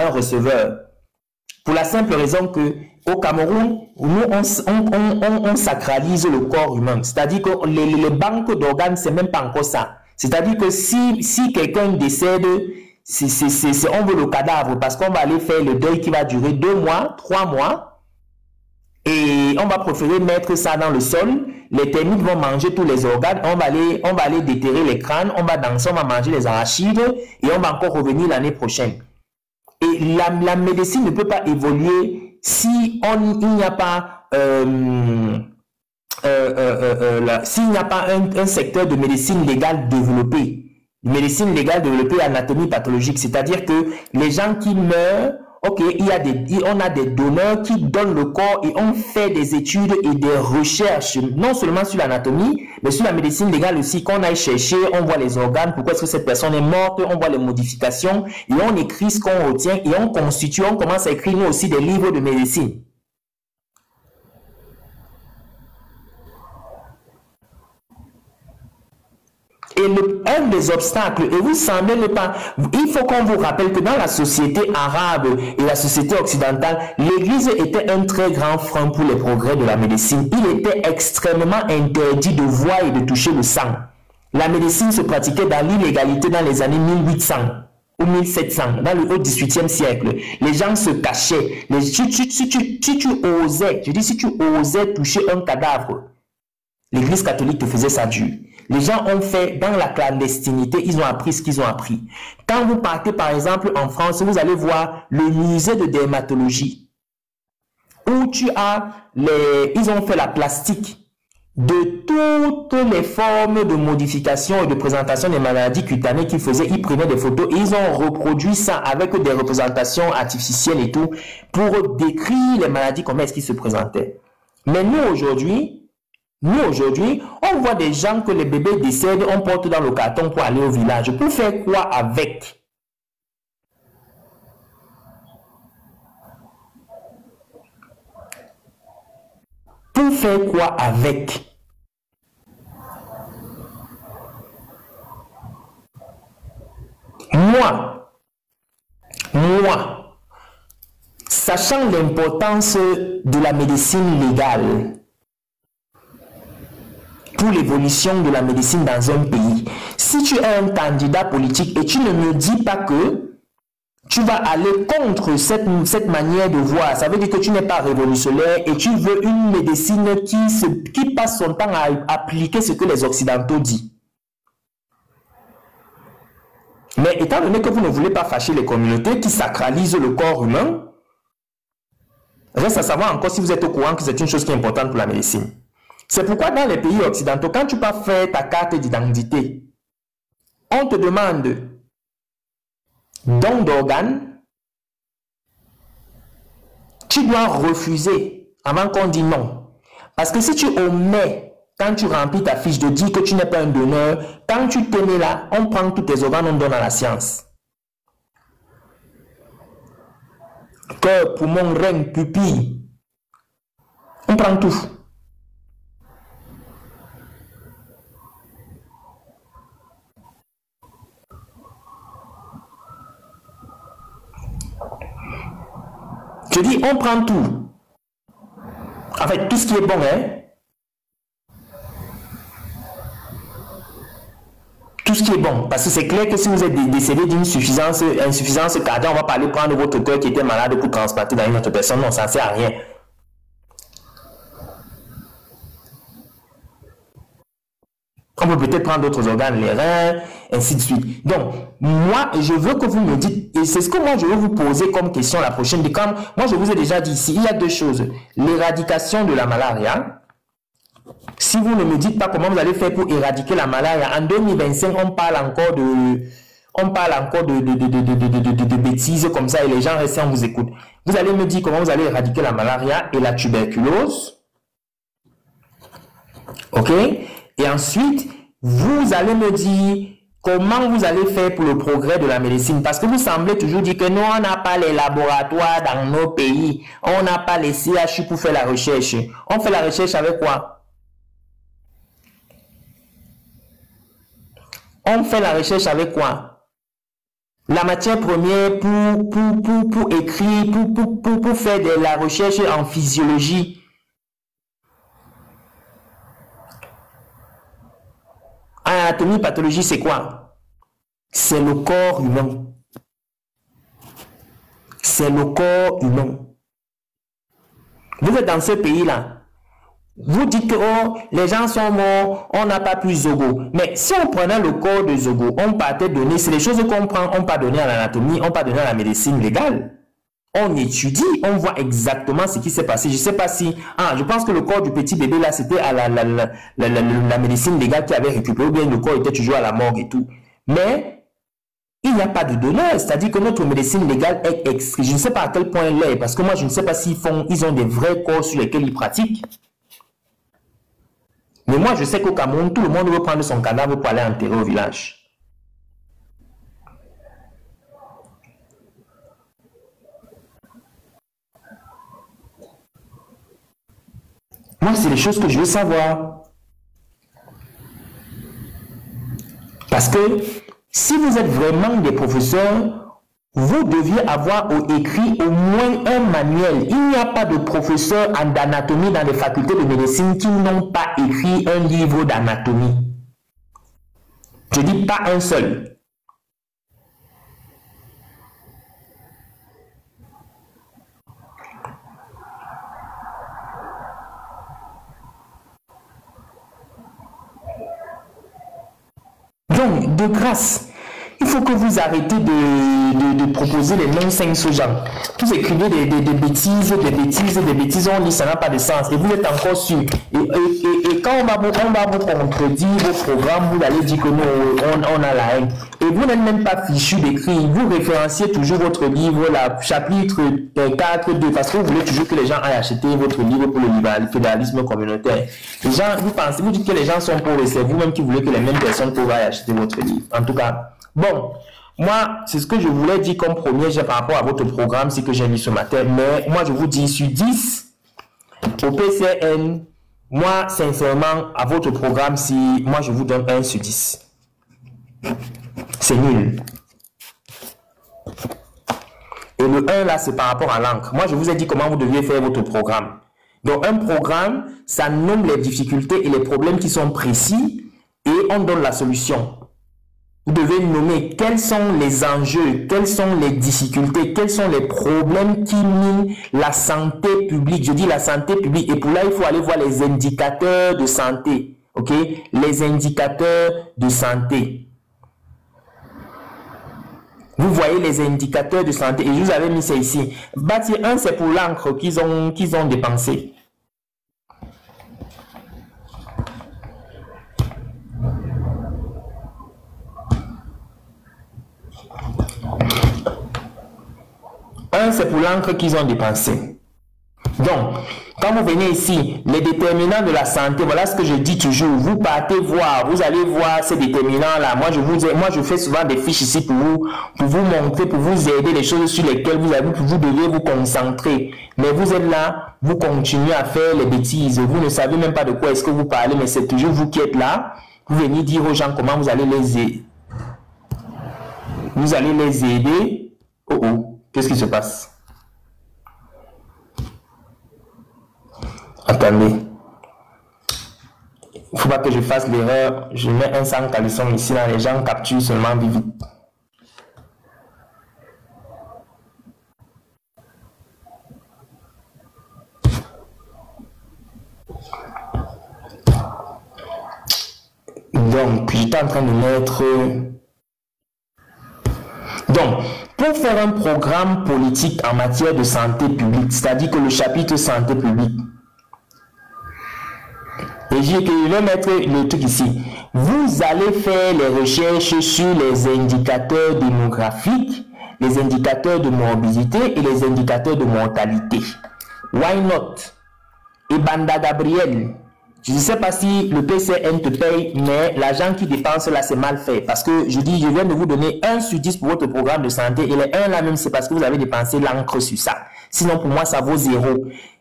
receveur. Pour la simple raison que au Cameroun, nous, on sacralise le corps humain. C'est-à-dire que les banques d'organes, c'est même pas encore ça. C'est-à-dire que si quelqu'un décède, on veut le cadavre parce qu'on va aller faire le deuil qui va durer 2 mois, 3 mois. Et on va préférer mettre ça dans le sol. Les termites vont manger tous les organes. On va aller déterrer les crânes. On va danser, on va manger les arachides. Et on va encore revenir l'année prochaine. Et la médecine ne peut pas évoluer si il n'y a pas un secteur de médecine légale développé. Médecine légale développée, anatomie pathologique. C'est-à-dire que les gens qui meurent, ok, on a des donneurs qui donnent le corps et on fait des études et des recherches, non seulement sur l'anatomie, mais sur la médecine légale aussi, qu'on aille chercher, on voit les organes, pourquoi est-ce que cette personne est morte, on voit les modifications, et on écrit ce qu'on retient, et on commence à écrire nous aussi des livres de médecine. Et un des obstacles, et vous semblez ne pas, il faut qu'on vous rappelle que dans la société arabe et la société occidentale, l'Église était un très grand frein pour les progrès de la médecine. Il était extrêmement interdit de voir et de toucher le sang. La médecine se pratiquait dans l'illégalité dans les années 1800 ou 1700, dans le haut 18e siècle. Les gens se cachaient. Si tu osais toucher un cadavre, L'Église catholique te faisait ça dur. Les gens ont fait dans la clandestinité, ils ont appris ce qu'ils ont appris. Quand vous partez par exemple en France, vous allez voir le musée de dermatologie où tu as ils ont fait la plastique de toutes les formes de modification et de présentation des maladies cutanées qu'ils faisaient. Ils prenaient des photos et ils ont reproduit ça avec des représentations artificielles et tout pour décrire les maladies, comment est-ce qu'ils se présentaient. Mais nous aujourd'hui, on voit des gens que les bébés décèdent, on porte dans le carton pour aller au village. Pour faire quoi avec? Pour faire quoi avec? Moi, sachant l'importance de la médecine légale pour l'évolution de la médecine dans un pays, si tu es un candidat politique et tu ne me dis pas que tu vas aller contre cette manière de voir, ça veut dire que tu n'es pas révolutionnaire et tu veux une médecine qui passe son temps à appliquer ce que les Occidentaux disent. Mais étant donné que vous ne voulez pas fâcher les communautés qui sacralisent le corps humain, reste à savoir encore si vous êtes au courant que c'est une chose qui est importante pour la médecine. C'est pourquoi dans les pays occidentaux, quand tu vas faire ta carte d'identité, on te demande don d'organes, tu dois refuser avant qu'on dise non. Parce que si tu omets, quand tu remplis ta fiche de dire que tu n'es pas un donneur, quand tu te mets là, on prend tous tes organes, on donne à la science. Cœur, poumon, rein, pupille, on prend tout. Je dis, on prend tout. En fait, tout ce qui est bon, hein. Tout ce qui est bon. Parce que c'est clair que si vous êtes décédé d'une insuffisance cardiaque, on va pas aller prendre votre cœur qui était malade pour transplanter dans une autre personne. Non, ça ne sert à rien. On peut peut-être prendre d'autres organes, les reins, ainsi de suite. Donc, moi, je veux que vous me dites, et c'est ce que moi je veux vous poser comme question la prochaine. Comme moi, je vous ai déjà dit ici, il y a deux choses. L'éradication de la malaria. Si vous ne me dites pas comment vous allez faire pour éradiquer la malaria, en 2025, on parle encore de bêtises comme ça et les gens restent, on vous écoute. Vous allez me dire comment vous allez éradiquer la malaria et la tuberculose. Ok? Et ensuite, vous allez me dire comment vous allez faire pour le progrès de la médecine. Parce que vous semblez toujours dire que nous, on n'a pas les laboratoires dans nos pays. On n'a pas les CHU pour faire la recherche. On fait la recherche avec quoi? On fait la recherche avec quoi? La matière première pour écrire, pour faire de la recherche en physiologie. Anatomie, pathologie, c'est quoi? C'est le corps humain. C'est le corps humain. Vous êtes dans ce pays-là. Vous dites que oh, les gens sont morts, on n'a pas pu Zogo. Mais si on prenait le corps de Zogo, on partait donner, c'est les choses qu'on prend, on pas donné à l'anatomie, on pas donné à la médecine légale. On étudie, on voit exactement ce qui s'est passé. Je ne sais pas si... je pense que le corps du petit bébé, là, c'était à la médecine légale qui avait récupéré, ou bien le corps était toujours à la morgue et tout. Mais il n'y a pas de donneur, c'est-à-dire que notre médecine légale est extrait. Je ne sais pas à quel point elle est, parce que moi, je ne sais pas ils ont des vrais corps sur lesquels ils pratiquent. Mais moi, je sais qu'au Cameroun, tout le monde veut prendre son cadavre pour aller enterrer au village. Moi, c'est les choses que je veux savoir. Parce que si vous êtes vraiment des professeurs, vous deviez avoir écrit au moins un manuel. Il n'y a pas de professeurs en anatomie dans les facultés de médecine qui n'ont pas écrit un livre d'anatomie. Je dis pas un seul. Donc, de grâce, il faut que vous arrêtez de proposer les non-sens aux gens. Vous écrivez des bêtises, on lit, ça n'a pas de sens. Et vous êtes encore sûr. Et quand on va vous contredire vos programmes, vous allez dire que nous, on a la haine. Et vous n'êtes même pas fichu d'écrire. Vous référenciez toujours votre livre, chapitre 4, 2, parce que vous voulez toujours que les gens aillent acheter votre livre pour le fédéralisme communautaire. Les gens, vous dites que les gens sont pauvres et c'est vous-même qui voulez que les mêmes personnes pourraient acheter votre livre. En tout cas, bon, moi, c'est ce que je voulais dire comme premier par rapport à votre programme, c'est que j'ai mis ce matin. Mais moi, je vous dis, sur 10, au PCN, moi, sincèrement, à votre programme, moi, je vous donne 1 sur 10. C'est nul. Et le 1, là, c'est par rapport à l'encre. Moi, je vous ai dit comment vous deviez faire votre programme. Donc, un programme, ça nomme les difficultés et les problèmes qui sont précis et on donne la solution. Vous devez nommer quels sont les enjeux, quelles sont les difficultés, quels sont les problèmes qui minent la santé publique. Je dis la santé publique. Et pour là, il faut aller voir les indicateurs de santé. OK? Les indicateurs de santé. Vous voyez les indicateurs de santé. Et je vous avais mis ça ici. Bâtir 1, c'est pour l'encre qu'ils ont dépensé. C'est pour l'encre qu'ils ont dépensé. Donc, quand vous venez ici, les déterminants de la santé, voilà ce que je dis toujours. Vous partez voir, vous allez voir ces déterminants-là. Moi, je fais souvent des fiches ici pour vous montrer, pour vous aider les choses sur lesquelles vous devez vous concentrer. Mais vous êtes là, vous continuez à faire les bêtises. Vous ne savez même pas de quoi est-ce que vous parlez, mais c'est toujours vous qui êtes là. Vous venez dire aux gens comment vous allez les aider. Vous allez les aider. Oh oh. Qu'est-ce qui se passe? Attendez. Il ne faut pas que je fasse l'erreur. Je mets un sans caleçon ici. Là, les gens capturent seulement vite. Donc, j'étais en train de mettre... Donc, pour faire un programme politique en matière de santé publique, c'est-à-dire que le chapitre santé publique, et je vais mettre le truc ici, vous allez faire les recherches sur les indicateurs démographiques, les indicateurs de morbidité et les indicateurs de mortalité. Why not? Et Banda Gabriel, je ne sais pas si le PCN te paye, mais l'argent qui dépense là, c'est mal fait. Parce que je viens de vous donner 1 sur 10 pour votre programme de santé. Et les 1 là même, c'est parce que vous avez dépensé l'encre sur ça. Sinon, pour moi, ça vaut 0.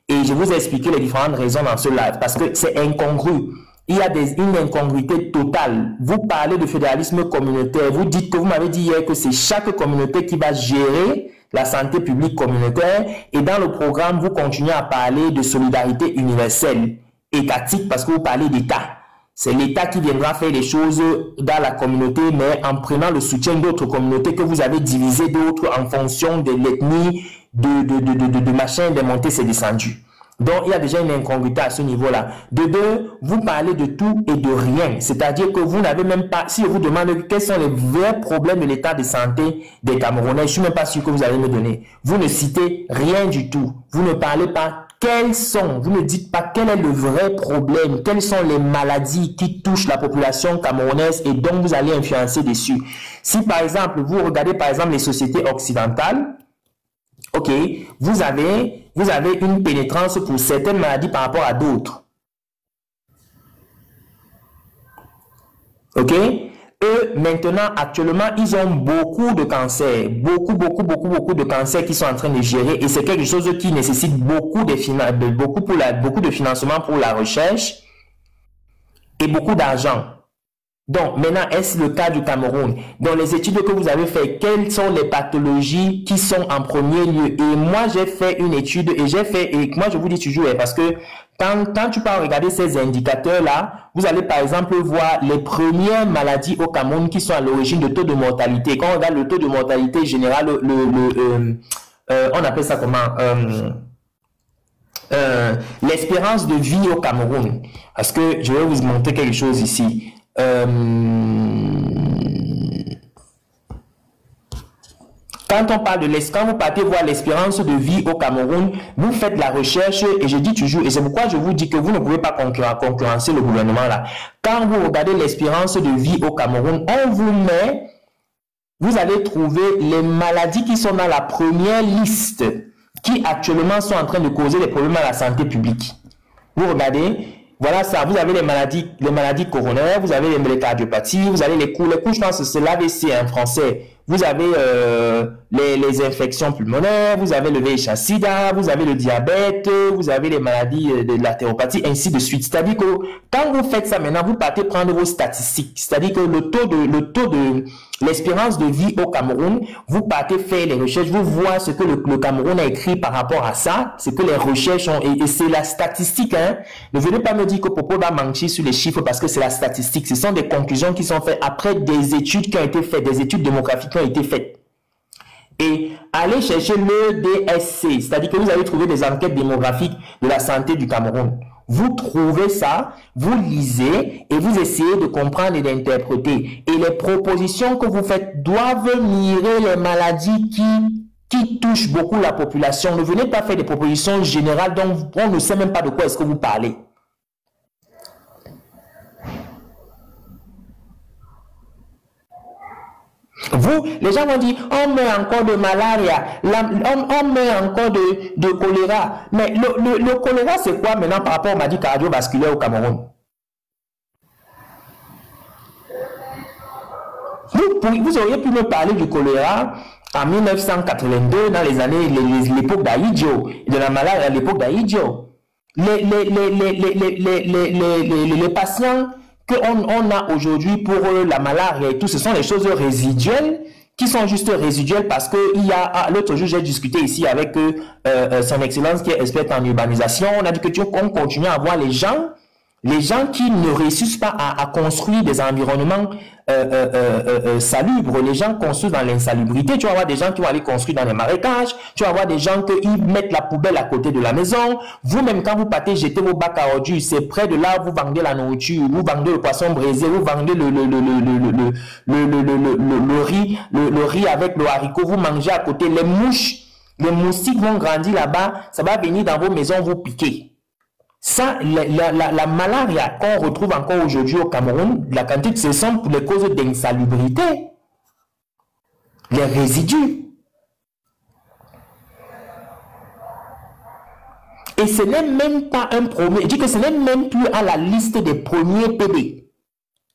Et je vous ai expliqué les différentes raisons dans ce live. Parce que c'est incongru. Il y a une incongruité totale. Vous parlez de fédéralisme communautaire. Vous dites que vous m'avez dit hier que c'est chaque communauté qui va gérer la santé publique communautaire. Et dans le programme, vous continuez à parler de solidarité universelle. Étatique parce que vous parlez d'État. C'est l'État qui viendra faire les choses dans la communauté, mais en prenant le soutien d'autres communautés que vous avez divisées d'autres en fonction de l'ethnie, de machin, des montées, c'est descendu. Donc, il y a déjà une incongruité à ce niveau-là. De deux, vous parlez de tout et de rien. C'est-à-dire que vous n'avez même pas... Si je vous demande quels sont les vrais problèmes de l'état de santé des Camerounais, je ne suis même pas sûr que vous allez me donner. Vous ne citez rien du tout. Vous ne parlez pas quels sont... Vous ne dites pas quel est le vrai problème, quelles sont les maladies qui touchent la population camerounaise et dont vous allez influencer dessus. Si, par exemple, vous regardez, par exemple, les sociétés occidentales, ok, vous avez une pénétrance pour certaines maladies par rapport à d'autres. Ok? Eux, maintenant, actuellement, ils ont beaucoup de cancers. Beaucoup de cancers qui sont en train de gérer. Et c'est quelque chose qui nécessite beaucoup de financement pour la recherche et beaucoup d'argent. Donc, maintenant, est-ce le cas du Cameroun? Dans les études que vous avez faites, quelles sont les pathologies qui sont en premier lieu? Et moi, j'ai fait une étude et moi, je vous dis toujours, parce que quand tu pars regarder ces indicateurs-là, vous allez par exemple voir les premières maladies au Cameroun qui sont à l'origine de taux de mortalité. Quand on regarde le taux de mortalité général, on appelle ça comment? L'espérance de vie au Cameroun. Parce que je vais vous montrer quelque chose ici. Quand on parle de quand vous partez voir l'espérance de vie au Cameroun, vous faites la recherche, et je dis toujours, et c'est pourquoi je vous dis que vous ne pouvez pas concurrencer le gouvernement là. Quand vous regardez l'espérance de vie au Cameroun, on vous met, vous allez trouver les maladies qui sont dans la première liste, qui actuellement sont en train de causer des problèmes à la santé publique. Vous regardez, voilà ça, vous avez les maladies coronaires, vous avez les cardiopathies, vous avez les coups, je pense que c'est l'AVC en français. Vous avez les infections pulmonaires, vous avez le VIH-Sida, vous avez le diabète, vous avez les maladies de la thyropathie, ainsi de suite. C'est-à-dire que quand vous faites ça maintenant, vous partez prendre vos statistiques. C'est-à-dire que le taux de l'espérance de vie au Cameroun, vous partez faire les recherches, vous voyez ce que le Cameroun a écrit par rapport à ça, ce que les recherches ont, et c'est la statistique. Hein. Ne venez pas me dire que Popo va mentir sur les chiffres parce que c'est la statistique. Ce sont des conclusions qui sont faites après des études qui ont été faites, des études démographiques qui ont été faites. Et allez chercher le DSC, c'est-à-dire que vous allez trouver des enquêtes démographiques de la santé du Cameroun. Vous trouvez ça, vous lisez et vous essayez de comprendre et d'interpréter. Et les propositions que vous faites doivent mirer les maladies qui touchent beaucoup la population. Ne venez pas faire des propositions générales dont on ne sait même pas de quoi est-ce que vous parlez. Vous, les gens vont dire, on met encore de malaria, on met encore de choléra. Mais le choléra, c'est quoi maintenant par rapport aux maladies cardiovasculaires au Cameroun? Vous auriez pu me parler du choléra en 1982, dans les années, l'époque d'Aïdjo, de la malaria à l'époque d'Aïdjo. Les patients qu'on a aujourd'hui pour la malaria et tout, ce sont les choses résiduelles qui sont juste résiduelles parce que l'autre jour j'ai discuté ici avec son excellence qui est experte en urbanisation. On a dit que on continue à voir les gens qui ne réussissent pas à construire des environnements salubres. Les gens construisent dans l'insalubrité. Tu vas avoir des gens qui vont aller construire dans les marécages. Tu vas avoir des gens qui mettent la poubelle à côté de la maison. Vous-même, quand vous partez jeter vos bacs à ordures, c'est près de là où vous vendez la nourriture, vous vendez le poisson braisé, vous vendez le riz avec le haricot, vous mangez à côté. Les moustiques vont grandir là-bas, ça va venir dans vos maisons vous piquer. Ça, la malaria qu'on retrouve encore aujourd'hui au Cameroun, la quantité, ce sont pour les causes d'insalubrité, les résidus. Et ce n'est même pas un premier, je dis que ce n'est même plus à la liste des premiers PD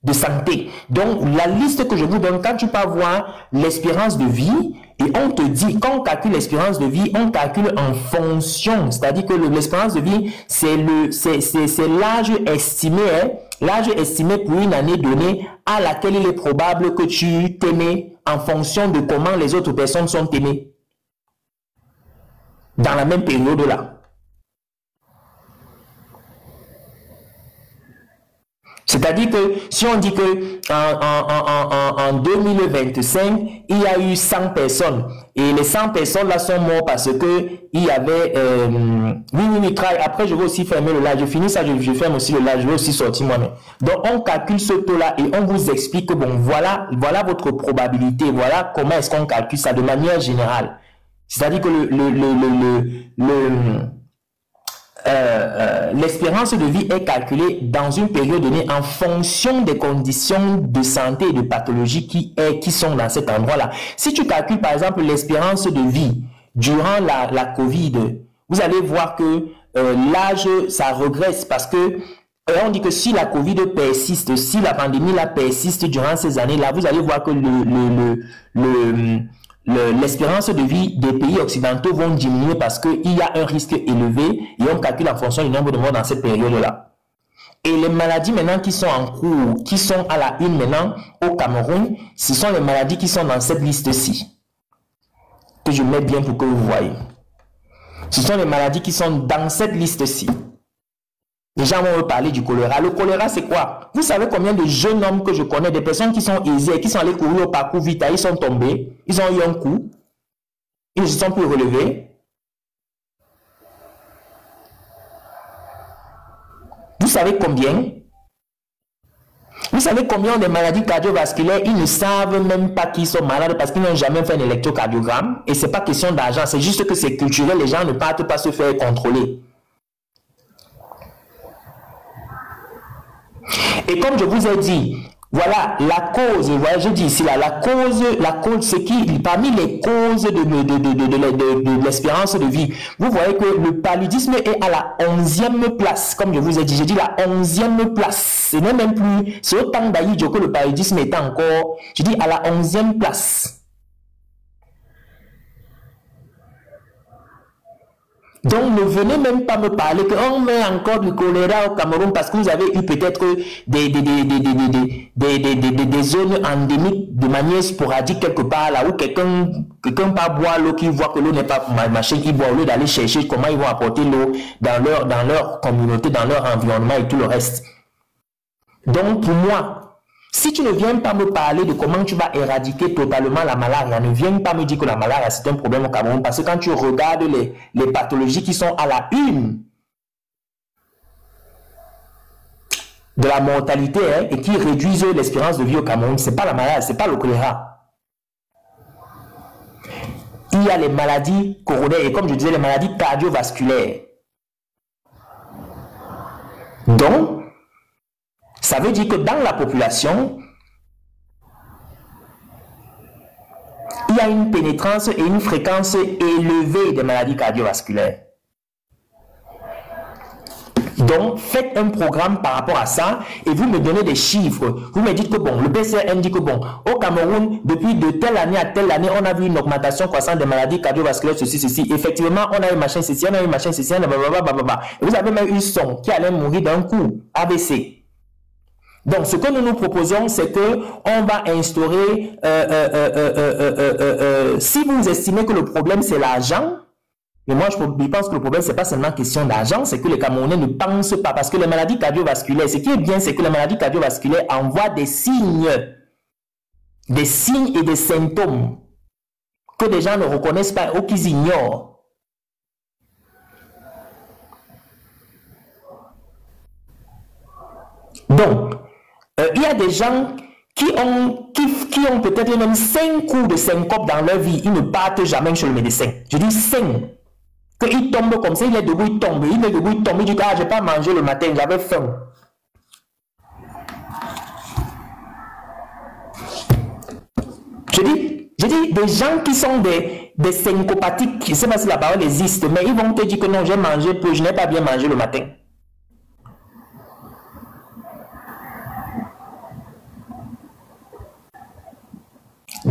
de santé. Donc, la liste que je vous donne, quand tu peux voir l'espérance de vie, et on te dit, quand on calcule l'espérance de vie, on calcule en fonction. C'est-à-dire que l'espérance de vie, c'est l'âge estimé, hein, l'âge estimé pour une année donnée à laquelle il est probable que tu t'aimes en fonction de comment les autres personnes sont aimées dans la même période-là. C'est-à-dire que si on dit que en 2025, il y a eu 100 personnes et les 100 personnes là sont mortes parce que il y avait oui, après je vais aussi fermer le live, je finis ça, je ferme aussi le live, je vais aussi sortir moi-même. Donc on calcule ce taux-là et on vous explique que bon, voilà votre probabilité, voilà comment est-ce qu'on calcule ça de manière générale. C'est-à-dire que l'espérance de vie est calculée dans une période donnée en fonction des conditions de santé et de pathologie qui sont dans cet endroit-là. Si tu calcules par exemple l'espérance de vie durant la COVID, vous allez voir que l'âge, ça regresse parce que on dit que si la COVID persiste, si la pandémie là persiste durant ces années-là, vous allez voir que l'espérance de vie des pays occidentaux vont diminuer parce qu'il y a un risque élevé et on calcule en fonction du nombre de morts dans cette période-là. Et les maladies maintenant qui sont en cours, qui sont à la une maintenant au Cameroun, ce sont les maladies qui sont dans cette liste-ci, que je mets bien pour que vous voyez. Ce sont les maladies qui sont dans cette liste-ci. Les gens vont me parler du choléra. Le choléra, c'est quoi? Vous savez combien de jeunes hommes que je connais, des personnes qui sont aisées, qui sont allés courir au parcours Vita, ils sont tombés, ils ont eu un coup, ils ne se sont plus relevés. Vous savez combien? Vous savez combien de maladies cardiovasculaires, ils ne savent même pas qu'ils sont malades parce qu'ils n'ont jamais fait un électrocardiogramme. Et ce n'est pas question d'argent, c'est juste que c'est culturel, les gens ne partent pas se faire contrôler. Et comme je vous ai dit, voilà la cause, voilà, je dis ici là, la cause c'est qui, parmi les causes de l'espérance de vie, vous voyez que le paludisme est à la 11e place, comme je vous ai dit, j'ai dit la 11e place, ce n'est même plus, c'est autant d'Aïdjo que le paludisme est encore, je dis à la 11e place. Donc, ne venez même pas me parler qu'on met encore du choléra au Cameroun parce que vous avez eu peut-être des zones endémiques de manière sporadique quelque part là où quelqu'un part boire l'eau qui voit que l'eau n'est pas machin, qui boit au lieu d'aller chercher comment ils vont apporter l'eau dans leur communauté, dans leur environnement et tout le reste. Donc, pour moi, si tu ne viens pas me parler de comment tu vas éradiquer totalement la malaria, ne viens pas me dire que la malaria c'est un problème au Cameroun, parce que quand tu regardes les pathologies qui sont à la une de la mortalité et qui réduisent l'espérance de vie au Cameroun, ce n'est pas la malaria, ce n'est pas le choléra. Il y a les maladies coronaires et comme je disais, les maladies cardiovasculaires. Donc, ça veut dire que dans la population, il y a une pénétrance et une fréquence élevée des maladies cardiovasculaires. Donc, faites un programme par rapport à ça et vous me donnez des chiffres. Vous me dites que bon, le PCRM dit que bon, au Cameroun, depuis de telle année à telle année, on a vu une augmentation croissante des maladies cardiovasculaires, ceci. Effectivement, on a eu machin, ceci, on a eu machin, ceci, blablabla. Et vous avez même une son qui allait mourir d'un coup, AVC. Donc, ce que nous nous proposons, c'est que on va instaurer, si vous estimez que le problème c'est l'argent, mais moi je pense que le problème c'est pas seulement question d'argent, c'est que les Camerounais ne pensent pas, parce que les maladies cardiovasculaires, ce qui est bien, c'est que les maladies cardiovasculaires envoient des signes et des symptômes que les gens ne reconnaissent pas ou qu'ils ignorent. Donc, il y a des gens qui ont peut-être même 5 coups de syncope dans leur vie. Ils ne partent jamais chez le médecin. Je dis 5. Qu'ils tombent comme ça, il est debout, il tombe. Il est debout, il tombe. Il dit, ah, je n'ai pas mangé le matin, j'avais faim. Je dis des gens qui sont des syncopathiques, je ne sais pas si la parole existe, mais ils vont te dire que non, j'ai mangé peu, je n'ai pas bien mangé le matin.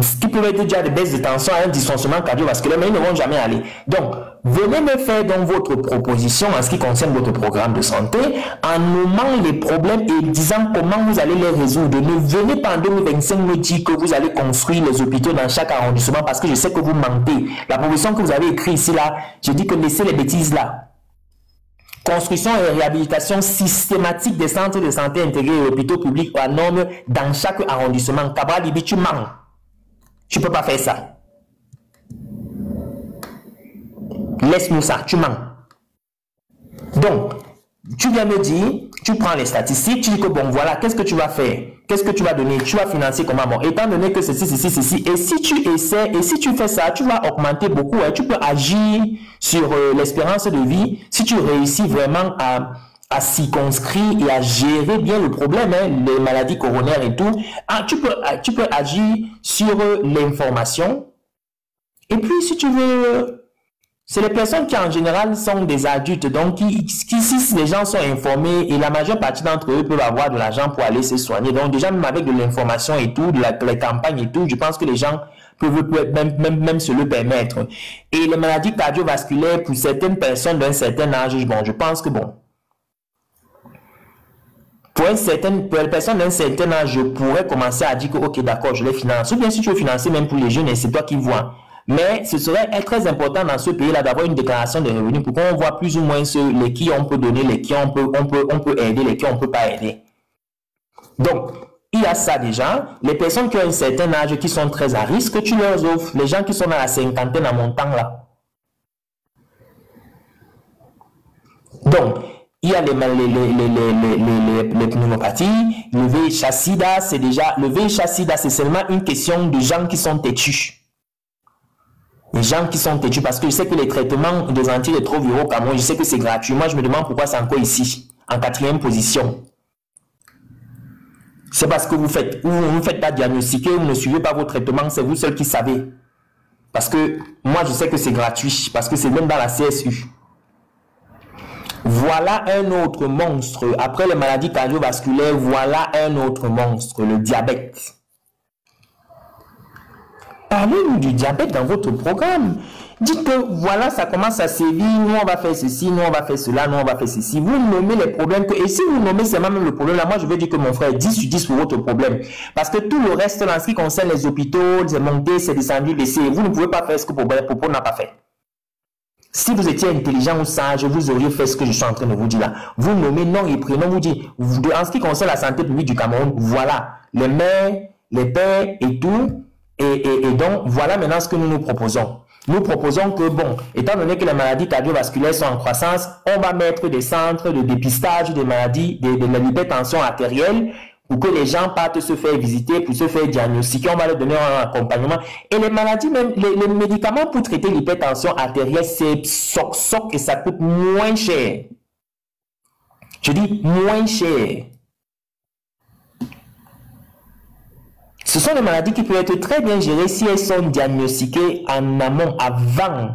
Ce qui peut être déjà des baisses de tension à un dysfonctionnement cardiovasculaire, mais ils ne vont jamais aller. Donc, venez me faire donc votre proposition en ce qui concerne votre programme de santé, en nommant les problèmes et disant comment vous allez les résoudre. Ne venez pas en 2025 me dire que vous allez construire les hôpitaux dans chaque arrondissement parce que je sais que vous mentez. La proposition que vous avez écrite ici, là, je dis que laissez les bêtises là. Construction et réhabilitation systématique des centres de santé intégrés et hôpitaux publics à normes dans chaque arrondissement. Cabral Libi, tu mens. Tu ne peux pas faire ça. Laisse-nous ça, tu mens. Donc, tu viens me dire, tu prends les statistiques, tu dis que bon, voilà, qu'est-ce que tu vas faire? Qu'est-ce que tu vas donner? Tu vas financer comment? Bon, étant donné que ceci, et si tu essaies, et si tu fais ça, tu vas augmenter beaucoup, hein, tu peux agir sur l'espérance de vie, si tu réussis vraiment à circonscrire et à gérer bien le problème, hein, les maladies coronaires et tout. Ah, tu peux agir sur l'information. Et puis, si tu veux, c'est les personnes qui en général sont des adultes, donc si les gens sont informés et la majeure partie d'entre eux peuvent avoir de l'argent pour aller se soigner. Donc déjà, même avec de l'information et tout, les campagnes et tout, je pense que les gens peuvent même se le permettre. Et les maladies cardiovasculaires, pour certaines personnes d'un certain âge, bon, je pense que bon, pour les personnes d'un certain âge, je pourrais commencer à dire que, ok, d'accord, je les finance. Ou bien si tu veux financer même pour les jeunes, c'est toi qui vois. Mais ce serait très important dans ce pays-là d'avoir une déclaration de revenus pour qu'on voit plus ou moins les qui on peut donner, les qui on peut aider, les qui on ne peut pas aider. Donc, il y a ça déjà. Les personnes qui ont un certain âge, qui sont très à risque, tu leur offres. Les gens qui sont dans la cinquantaine à montant là. Donc, il y a les pneumopathies, le VIH-Sida, c'est déjà, le VIH-Sida, c'est seulement une question de gens qui sont têtus. Les gens qui sont têtus, parce que je sais que les traitements des antirétroviraux au Cameroun, je sais que c'est gratuit. Moi, je me demande pourquoi c'est encore ici, en 4e position. C'est parce que vous ne faites pas diagnostiquer, vous ne suivez pas vos traitements, c'est vous seuls qui savez. Parce que moi, je sais que c'est gratuit, parce que c'est même dans la CSU. Voilà un autre monstre. Après les maladies cardiovasculaires, voilà un autre monstre, le diabète. Parlez-nous du diabète dans votre programme. Dites que voilà, ça commence à sévir, nous on va faire ceci, nous on va faire cela, nous on va faire ceci. Vous nommez les problèmes, et si vous nommez seulement même le problème, là, moi je veux dire que mon frère, 10 sur 10 pour votre problème. Parce que tout le reste, en ce qui concerne les hôpitaux, c'est monté, c'est descendu, baissé. Vous ne pouvez pas faire ce que Popo n'a pas fait. Si vous étiez intelligent ou sage, vous auriez fait ce que je suis en train de vous dire là. Vous nommez nom et prénom, vous dites, en ce qui concerne la santé publique du Cameroun, voilà, les mères, les pères et tout. Et donc, voilà maintenant ce que nous proposons. Nous proposons que, bon, étant donné que les maladies cardiovasculaires sont en croissance, on va mettre des centres de dépistage des maladies, de l'hypertension artérielle, pour que les gens partent se faire visiter, pour se faire diagnostiquer, on va leur donner un accompagnement. Et les maladies, même les médicaments pour traiter l'hypertension artérielle, c'est soc et ça coûte moins cher. Je dis moins cher. Ce sont des maladies qui peuvent être très bien gérées si elles sont diagnostiquées en amont, avant.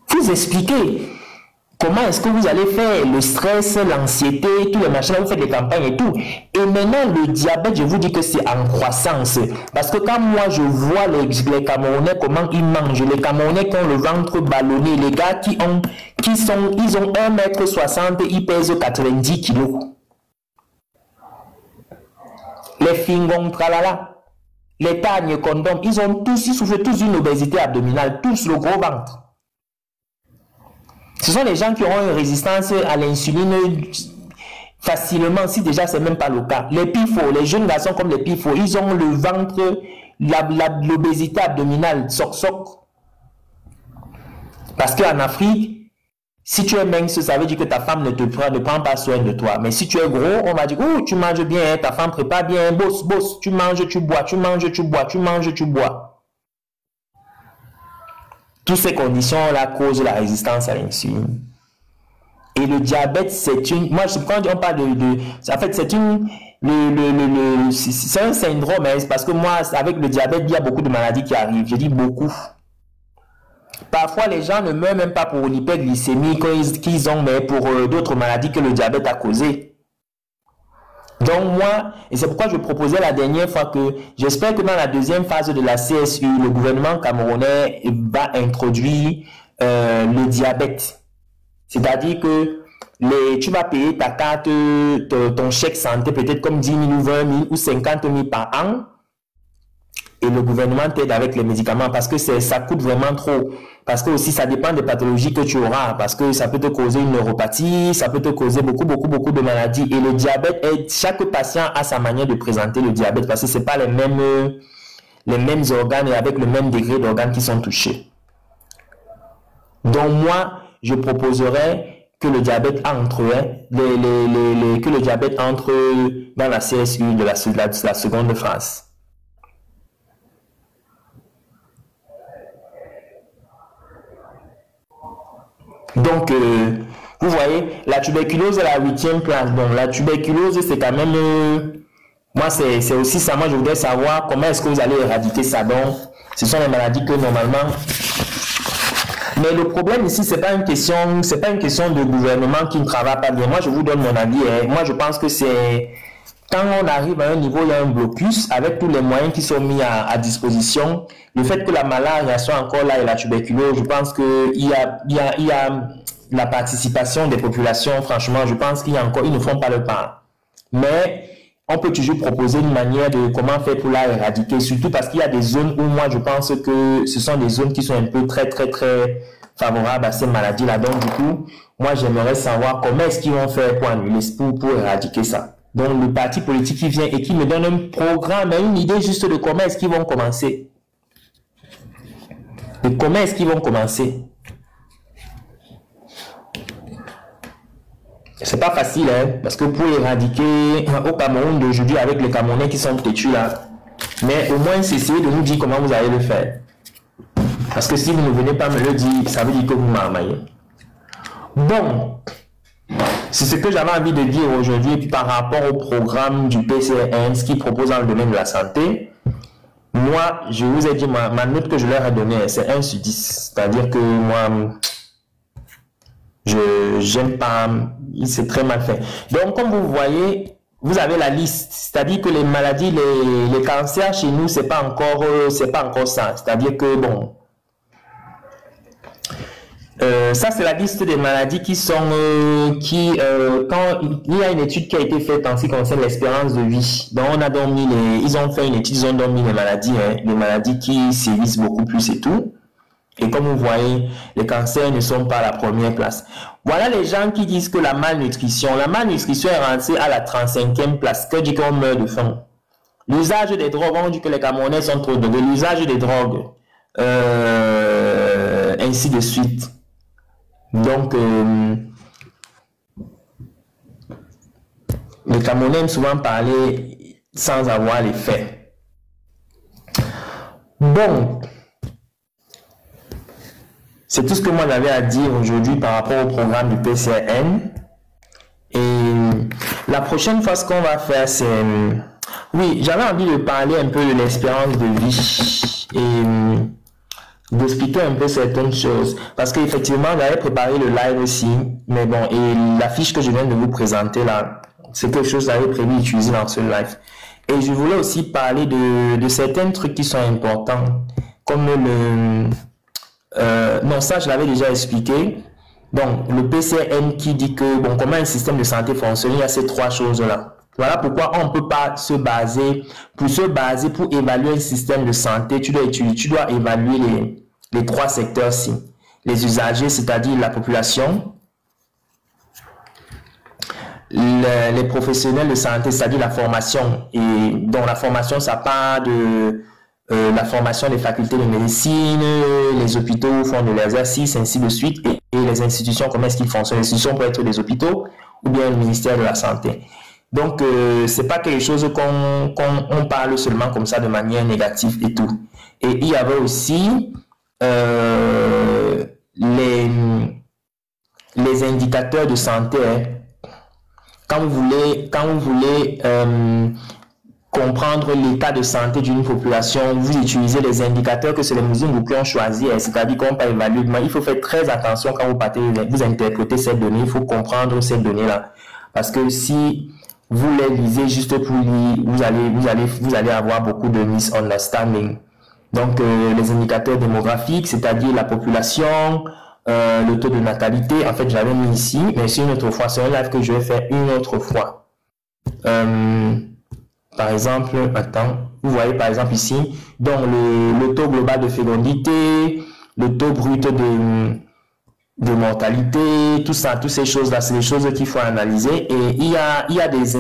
Vous expliquez comment est-ce que vous allez faire le stress, l'anxiété, tous les machins, vous faites des campagnes et tout. Et maintenant, le diabète, je vous dis que c'est en croissance. Parce que quand moi, je vois les Camerounais, comment ils mangent, les Camerounais qui ont le ventre ballonné, les gars ils ont 1,60 m, ils pèsent 90 kg. Les fingons, tralala, les tagnes, condoms, ils souffrent tous d'une obésité abdominale, tous le gros ventre. Ce sont les gens qui auront une résistance à l'insuline facilement, si déjà c'est même pas le cas. Les pifos, les jeunes garçons comme les pifos, ils ont le ventre, l'obésité abdominale, soc. Parce qu'en Afrique, si tu es mince, ça veut dire que ta femme ne prend pas soin de toi. Mais si tu es gros, on va dire, oh, tu manges bien, ta femme prépare bien, boss, tu manges, tu bois, tu manges, tu bois, tu manges, tu bois. Toutes ces conditions-là causent la résistance à l'insuline. Et le diabète, c'est une... Moi, quand on parle en fait, c'est une... C'est un syndrome, hein, parce que moi, avec le diabète, il y a beaucoup de maladies qui arrivent. Je dis beaucoup. Parfois, les gens ne meurent même pas pour l'hyperglycémie qu'ils ont, mais pour d'autres maladies que le diabète a causées. Donc moi, et c'est pourquoi je proposais la dernière fois que j'espère que dans la deuxième phase de la CSU, le gouvernement camerounais va introduire le diabète. C'est-à-dire que tu vas payer ta carte, ton chèque santé, peut-être comme 10 000 ou 20 000 ou 50 000 par an. Et le gouvernement t'aide avec les médicaments parce que ça coûte vraiment trop. Parce que aussi, ça dépend des pathologies que tu auras. Parce que ça peut te causer une neuropathie, ça peut te causer beaucoup de maladies. Et le diabète, chaque patient a sa manière de présenter le diabète parce que ce n'est pas les mêmes organes et avec le même degré d'organes qui sont touchés. Donc moi, je proposerais que le diabète entre, dans la CSU de la seconde phase. Donc, vous voyez, la tuberculose est la 8e place. Bon, la tuberculose, c'est quand même... moi, c'est aussi ça. Moi, je voudrais savoir comment est-ce que vous allez éradiquer ça. Donc, ce sont les maladies que normalement... Mais le problème ici, c'est pas une question de gouvernement qui ne travaille pas bien. Moi, je vous donne mon avis. Hein. Moi, je pense que c'est... Quand on arrive à un niveau, il y a un blocus avec tous les moyens qui sont mis à disposition. Le fait que la malaria soit encore là et la tuberculose, je pense qu'il y a la participation des populations. Franchement, je pense qu'il y a encore, ils ne font pas le pas. Mais on peut toujours proposer une manière de comment faire pour la éradiquer, surtout parce qu'il y a des zones où moi je pense que ce sont des zones qui sont un peu très favorables à ces maladies-là. Donc du coup, moi j'aimerais savoir comment est-ce qu'ils vont faire pour annuler, pour éradiquer ça. Donc le parti politique qui vient et qui me donne un programme, une idée juste de comment est-ce qu'ils vont commencer. Et comment est-ce qu'ils vont commencer? C'est pas facile, hein, parce que pour éradiquer au Cameroun d'aujourd'hui avec les Camerounais qui sont têtus là, mais au moins essayez de nous dire comment vous allez le faire. Parce que si vous ne venez pas me le dire, ça veut dire que vous m'armaillez. Bon, c'est ce que j'avais envie de dire aujourd'hui par rapport au programme du PCN, ce qu'il propose dans le domaine de la santé. Moi, je vous ai dit, ma note que je leur ai donnée, c'est 1 sur 10. C'est-à-dire que moi, j'aime pas, c'est très mal fait. Donc, comme vous voyez, vous avez la liste. C'est-à-dire que les maladies, les cancers chez nous, c'est pas encore ça. C'est-à-dire que, bon, ça, c'est la liste des maladies qui sont, quand il y a une étude qui a été faite en ce qui concerne l'espérance de vie. Donc, on a donc mis ils ont fait une étude, ils ont donc mis les maladies qui sévissent beaucoup plus et tout. Et comme vous voyez, les cancers ne sont pas à la première place. Voilà les gens qui disent que la malnutrition est rentrée à la 35e place, que dit qu'on meurt de faim. L'usage des drogues, on dit que les Camerounais sont trop drogués. L'usage des drogues, ainsi de suite. Donc, les Camerounais aiment souvent parler sans avoir les faits. Bon, c'est tout ce que moi j'avais à dire aujourd'hui par rapport au programme du PCN. Et la prochaine fois, ce qu'on va faire, c'est... Oui, j'avais envie de parler un peu de l'espérance de vie et d'expliquer un peu certaines choses. Parce qu'effectivement, j'avais préparé le live aussi. Mais bon, et la fiche que je viens de vous présenter là, c'est quelque chose que j'avais prévu d'utiliser dans ce live. Et je voulais aussi parler de certains trucs qui sont importants. Comme non, ça je l'avais déjà expliqué. Donc, le PCN qui dit que, bon, comment un système de santé fonctionne, il y a ces trois choses-là. Voilà pourquoi on ne peut pas se baser, pour évaluer un système de santé, tu dois évaluer les trois secteurs-ci. Les usagers, c'est-à-dire la population, les professionnels de santé, c'est-à-dire la formation. Et donc, la formation, ça part de la formation des facultés de médecine, les hôpitaux font de l'exercice, ainsi de suite, et les institutions, comment est-ce qu'ils fonctionnent. Les institutions peuvent être des hôpitaux ou bien le ministère de la Santé. Donc, c'est pas quelque chose qu'on parle seulement comme ça de manière négative et tout. Et il y avait aussi les indicateurs de santé. Quand vous voulez comprendre l'état de santé d'une population, vous utilisez les indicateurs que c'est les musulmans qui ont choisi, c'est-à-dire qu'on peut évaluer. Il faut faire très attention quand vous interprétez ces données, il faut comprendre ces données-là. Parce que si vous les lisez juste pour lire, vous allez avoir beaucoup de misunderstanding. Donc, les indicateurs démographiques, c'est-à-dire la population, le taux de natalité, en fait, j'avais mis ici, mais c'est une autre fois, c'est un live que je vais faire une autre fois. Par exemple, vous voyez par exemple ici, donc le taux global de fécondité, le taux brut de mortalité, tout ça, toutes ces choses-là, c'est des choses qu'il faut analyser. Et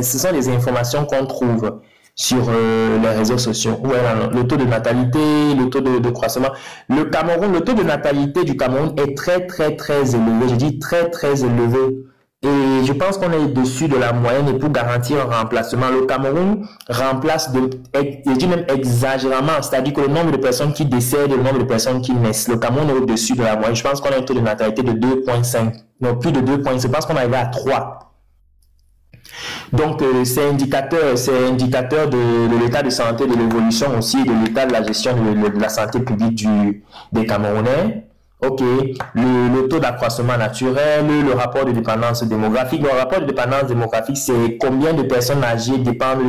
ce sont des informations qu'on trouve sur les réseaux sociaux. Voilà, le taux de natalité, le taux de croissement. Le taux de natalité du Cameroun est très, très, très élevé. Je dis très, très élevé. Et je pense qu'on est au-dessus de la moyenne et pour garantir un remplacement, le Cameroun remplace, je dis même exagérément, c'est-à-dire que le nombre de personnes qui décèdent et le nombre de personnes qui naissent, le Cameroun est au-dessus de la moyenne. Je pense qu'on a un taux de natalité de 2,5, non plus de 2,5, je pense qu'on est arrivé à 3. Donc, c'est indicateur de l'état de santé, de l'évolution aussi, de l'état de la gestion de la santé publique des Camerounais. Ok, le taux d'accroissement naturel, le rapport de dépendance démographique. Le rapport de dépendance démographique, c'est combien de personnes âgées dépendent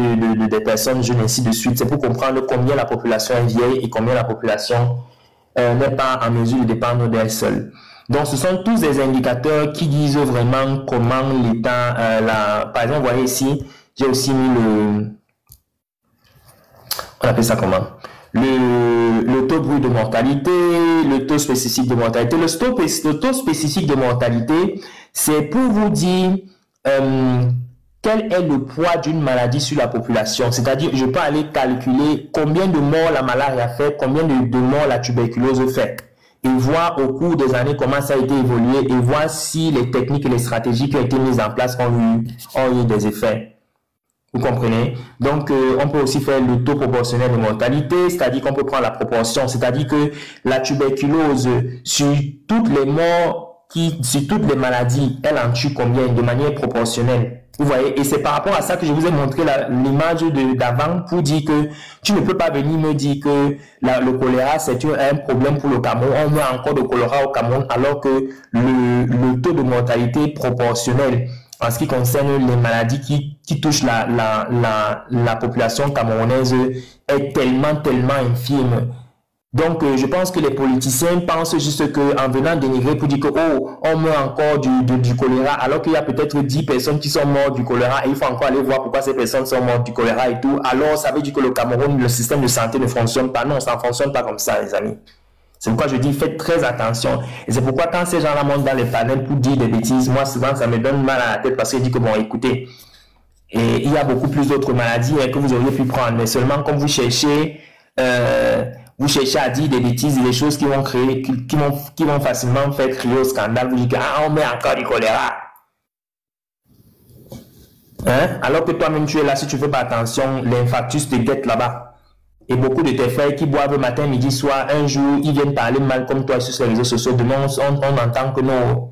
des personnes jeunes, ainsi de suite. C'est pour comprendre combien la population est vieille et combien la population n'est pas en mesure de dépendre d'elle seule. Donc, ce sont tous des indicateurs qui disent vraiment comment l'état, par exemple, vous voyez ici, j'ai aussi mis on appelle ça comment? Le taux brut de mortalité, le taux spécifique de mortalité. Le taux spécifique de mortalité, c'est pour vous dire quel est le poids d'une maladie sur la population. C'est-à-dire, je peux aller calculer combien de morts la malaria fait, combien de morts la tuberculose fait. et voir au cours des années comment ça a été évolué et voir si les techniques et les stratégies qui ont été mises en place ont eu des effets. Vous comprenez? Donc, on peut aussi faire le taux proportionnel de mortalité, c'est-à-dire qu'on peut prendre la proportion, c'est-à-dire que la tuberculose, sur toutes les morts, sur toutes les maladies, elle en tue combien de manière proportionnelle? Vous voyez? Et c'est par rapport à ça que je vous ai montré l'image d'avant pour dire que tu ne peux pas venir me dire que le choléra, c'est un problème pour le Cameroun. On met encore de choléra au Cameroun alors que le taux de mortalité proportionnel en ce qui concerne les maladies qui touchent la population camerounaise est tellement infime. Donc, je pense que les politiciens pensent juste qu'en venant dénigrer pour dire que, oh, on meurt encore du choléra, alors qu'il y a peut-être 10 personnes qui sont mortes du choléra et il faut encore aller voir pourquoi ces personnes sont mortes du choléra et tout. Alors, ça veut dire que le Cameroun, le système de santé ne fonctionne pas. Non, ça ne fonctionne pas comme ça, les amis. C'est pourquoi je dis, faites très attention. Et c'est pourquoi quand ces gens-là montent dans les panels pour dire des bêtises, moi, souvent, ça me donne mal à la tête parce qu'ils disent que, bon, écoutez, et il y a beaucoup plus d'autres maladies que vous auriez pu prendre. Mais seulement quand vous cherchez à dire des bêtises et des choses qui vont créer, qui vont facilement faire crier au scandale. Vous dites, ah, on met encore du choléra. Hein? Alors que toi-même, tu es là, si tu ne fais pas attention, l'infarctus te guette là-bas. Et beaucoup de tes frères qui boivent matin, midi, soir, un jour, ils viennent parler mal comme toi sur les réseaux sociaux. Demain, on entend que non,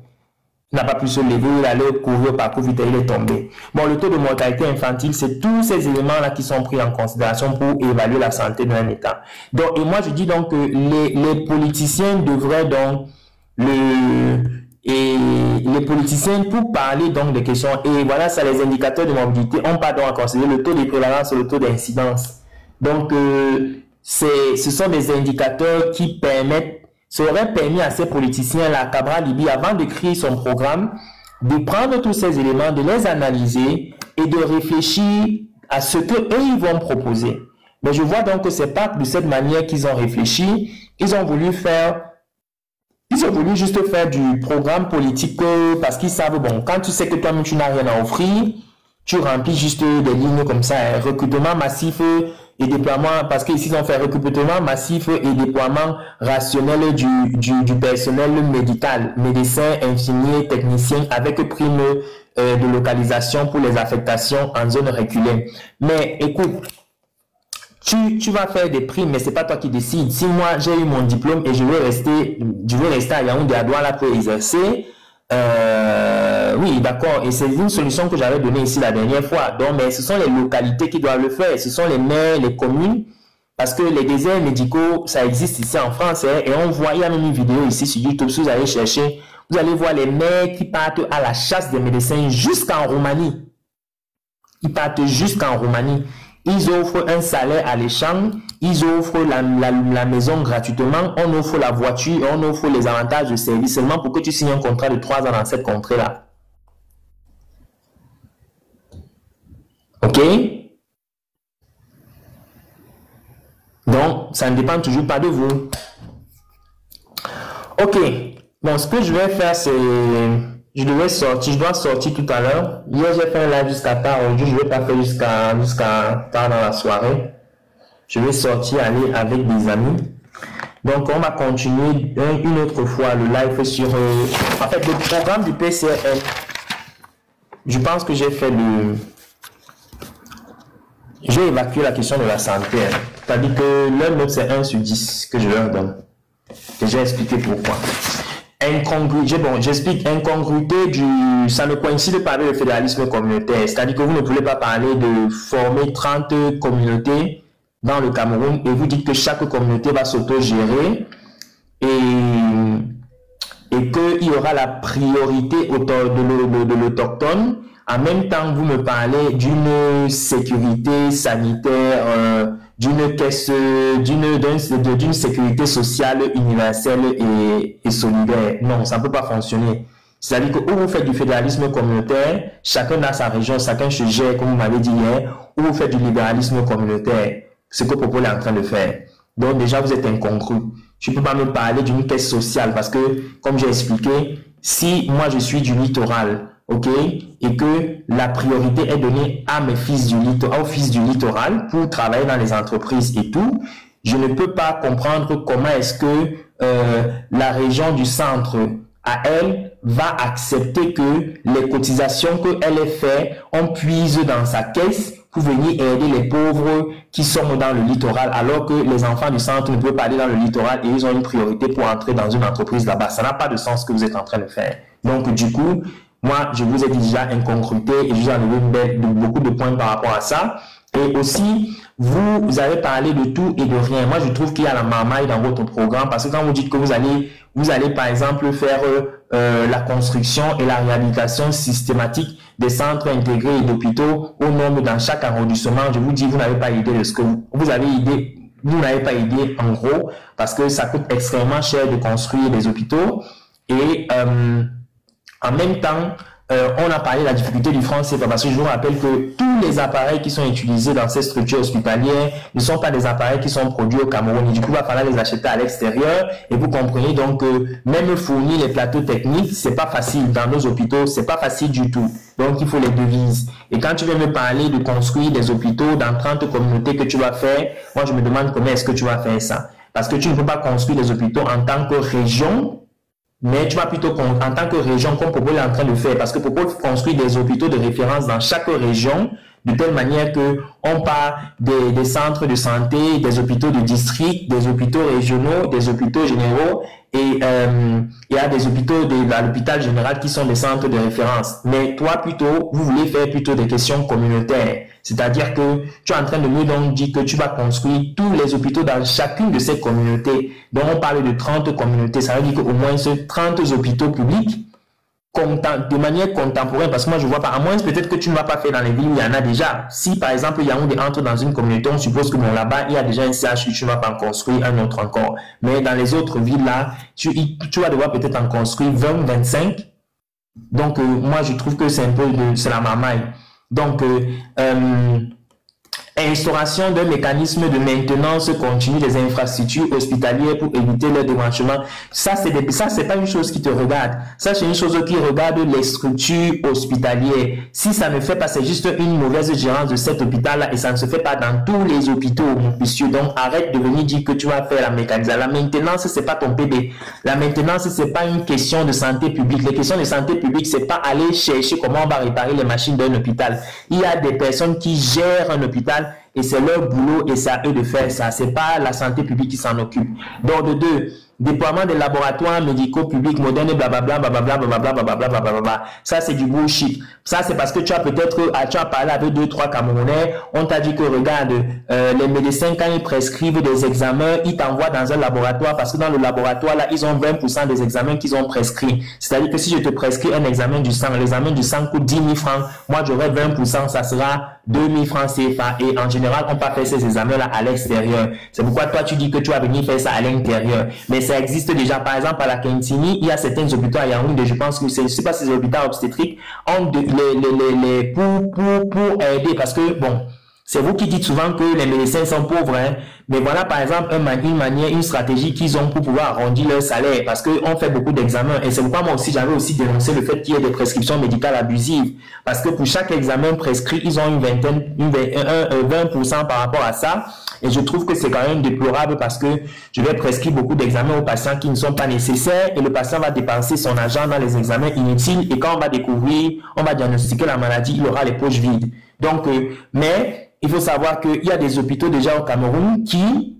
il n'a pas pu se lever, il allait courir parcours vite et il est tombé. Bon, le taux de mortalité infantile, c'est tous ces éléments-là qui sont pris en considération pour évaluer la santé d'un État. Donc, et moi, je dis donc que les politiciens devraient donc les politiciens, pour parler donc des questions, et voilà, ça, les indicateurs de mobilité, on part donc à considérer le taux de prévalence et le taux d'incidence. Donc, ce sont des indicateurs qui ça aurait permis à ces politiciens-là, Cabral Libye, avant de créer son programme, de prendre tous ces éléments, de les analyser et de réfléchir à ce qu'eux, ils vont proposer. Mais je vois donc que c'est pas de cette manière qu'ils ont réfléchi. Ils ont voulu juste faire du programme politique parce qu'ils savent, bon, quand tu sais que toi-même tu n'as rien à offrir, tu remplis juste des lignes comme ça, recrutement massif et déploiement, parce qu'ici ils ont fait recrutement massif et déploiement rationnel du personnel médical, médecins, infirmiers, techniciens, avec prime de localisation pour les affectations en zone reculée. Mais écoute, tu vas faire des primes, mais c'est pas toi qui décides. Si moi j'ai eu mon diplôme et je veux rester à Yaoundé à Douala pour exercer, oui, d'accord, et c'est une solution que j'avais donnée ici la dernière fois. Donc, mais ce sont les localités qui doivent le faire, ce sont les maires, les communes, parce que les déserts médicaux, ça existe ici en France, hein, et on voit, il y a même une vidéo ici sur YouTube, si vous allez chercher, vous allez voir les maires qui partent à la chasse des médecins jusqu'en Roumanie. Ils partent jusqu'en Roumanie. Ils offrent un salaire alléchant, ils offrent la maison gratuitement, on offre la voiture, on offre les avantages de service seulement pour que tu signes un contrat de 3 ans dans cette contrée-là. Ok? Donc, ça ne dépend toujours pas de vous. Ok. Bon, ce que je vais faire, c'est... je dois sortir tout à l'heure. Hier, j'ai fait un live jusqu'à tard. Aujourd'hui, je ne vais pas faire jusqu'à tard dans la soirée. Je vais sortir, aller avec des amis. Donc, on va continuer une autre fois le live sur... en fait, le programme du PCRL. Je pense que j'ai fait le... J'ai évacué la question de la santé. C'est-à-dire que leur note, c'est 1 sur 10 que je leur donne. Et j'ai expliqué pourquoi. J'explique incongruité ça ne coïncide pas avec le fédéralisme communautaire. C'est-à-dire que vous ne pouvez pas parler de former 30 communautés dans le Cameroun et vous dites que chaque communauté va s'auto-gérer et qu'il y aura la priorité de l'autochtone. En même temps, vous me parlez d'une sécurité sanitaire, d'une sécurité sociale universelle et solidaire. Non, ça ne peut pas fonctionner. C'est-à-dire que où vous faites du fédéralisme communautaire, chacun a sa région, chacun se gère, comme vous m'avez dit hier, ou vous faites du libéralisme communautaire, ce que Popol est en train de faire. Donc déjà, vous êtes incongru. Je ne peux pas me parler d'une caisse sociale parce que, comme j'ai expliqué, si moi je suis du littoral, ok, et que la priorité est donnée à mes fils aux fils du littoral pour travailler dans les entreprises et tout, je ne peux pas comprendre comment est-ce que la région du centre, à elle, va accepter que les cotisations qu'elle fait, on puise dans sa caisse pour venir aider les pauvres qui sont dans le littoral, alors que les enfants du centre ne peuvent pas aller dans le littoral et ils ont une priorité pour entrer dans une entreprise là-bas. Ça n'a pas de sens ce que vous êtes en train de faire. Donc, du coup, moi, je vous ai dit déjà incongruité et je vous ai enlevé beaucoup de points par rapport à ça. Et aussi, vous avez parlé de tout et de rien. Moi, je trouve qu'il y a la marmaille dans votre programme parce que quand vous dites que vous allez par exemple faire la construction et la réhabilitation systématique des centres intégrés et d'hôpitaux au nombre dans chaque arrondissement, je vous dis, vous n'avez pas idée de ce que vous avez idée. Vous n'avez pas idée en gros parce que ça coûte extrêmement cher de construire des hôpitaux et en même temps, on a parlé de la difficulté du franc CFA parce que je vous rappelle que tous les appareils qui sont utilisés dans ces structures hospitalières ne sont pas des appareils qui sont produits au Cameroun. Et du coup, il va falloir les acheter à l'extérieur. Et vous comprenez donc que même fournir les plateaux techniques, c'est pas facile. Dans nos hôpitaux, c'est pas facile du tout. Donc, il faut les devises. Et quand tu viens me parler de construire des hôpitaux dans 30 communautés que tu vas faire, moi, je me demande comment est-ce que tu vas faire ça. Parce que tu ne peux pas construire des hôpitaux en tant que région, mais tu vas plutôt, en tant que région, comme Popol est en train de faire, parce que Popol construit des hôpitaux de référence dans chaque région, de telle manière que on part des centres de santé, des hôpitaux de district, des hôpitaux régionaux, des hôpitaux généraux, et il y a des hôpitaux de l'hôpital général qui sont des centres de référence. Mais toi, plutôt, vous voulez faire plutôt des questions communautaires. C'est-à-dire que tu es en train de me donc dire que tu vas construire tous les hôpitaux dans chacune de ces communautés. Donc, on parle de 30 communautés. Ça veut dire qu'au moins 30 hôpitaux publics de manière contemporaine, parce que moi je vois pas, à moins peut-être que tu ne vas pas faire dans les villes où il y en a déjà. Si par exemple Yaoundé entre dans une communauté, on suppose que bon, là-bas il y a déjà un CHU, tu ne vas pas en construire un autre encore. Mais dans les autres villes là, tu vas devoir peut-être en construire 20, 25. Donc moi je trouve que c'est un peu c'est la marmaille. Donc instauration d'un mécanisme de maintenance continue des infrastructures hospitalières pour éviter leur débranchement. Ça, c'est pas une chose qui te regarde. Ça, c'est une chose qui regarde les structures hospitalières. Si ça ne fait pas, c'est juste une mauvaise gérance de cet hôpital-là et ça ne se fait pas dans tous les hôpitaux, mon monsieur. Donc, arrête de venir dire que tu vas faire la mécanisation. La maintenance, c'est pas ton PD. La maintenance, c'est pas une question de santé publique. Les questions de santé publique, c'est pas aller chercher comment on va réparer les machines d'un hôpital. Il y a des personnes qui gèrent un hôpital et c'est leur boulot et c'est à eux de faire ça. C'est pas la santé publique qui s'en occupe. Donc, de deux, déploiement des laboratoires médicaux publics modernes, blablabla, blablabla, blablabla, blablabla, blablabla. Ça, c'est du bullshit. Ça, c'est parce que tu as parlé avec 2-3 Camerounais. On t'a dit que, regarde, les médecins, quand ils prescrivent des examens, ils t'envoient dans un laboratoire parce que dans le laboratoire, là, ils ont 20% des examens qu'ils ont prescrits. C'est-à-dire que si je te prescris un examen du sang, l'examen du sang coûte 10 000 francs. Moi, j'aurai 20%, ça sera 2 000 francs CFA. Et en général, on ne peut pas faire ces examens-là à l'extérieur. C'est pourquoi toi, tu dis que tu vas venir faire ça à l'intérieur. Mais ça existe déjà. Par exemple, à la Kintini, il y a certains hôpitaux à Yaoundé, je pense que je ne sais pas si c'est des hôpitaux obstétriques, pour aider, parce que, bon, c'est vous qui dites souvent que les médecins sont pauvres, hein. Mais voilà, par exemple, une stratégie qu'ils ont pour pouvoir arrondir leur salaire, parce qu'on fait beaucoup d'examens. Et c'est pourquoi moi aussi, j'avais aussi dénoncé le fait qu'il y ait des prescriptions médicales abusives. Parce que pour chaque examen prescrit, ils ont 20% par rapport à ça. Et je trouve que c'est quand même déplorable parce que je vais prescrire beaucoup d'examens aux patients qui ne sont pas nécessaires et le patient va dépenser son argent dans les examens inutiles et quand on va diagnostiquer la maladie, il aura les poches vides. Donc, mais il faut savoir qu'il y a des hôpitaux déjà au Cameroun qui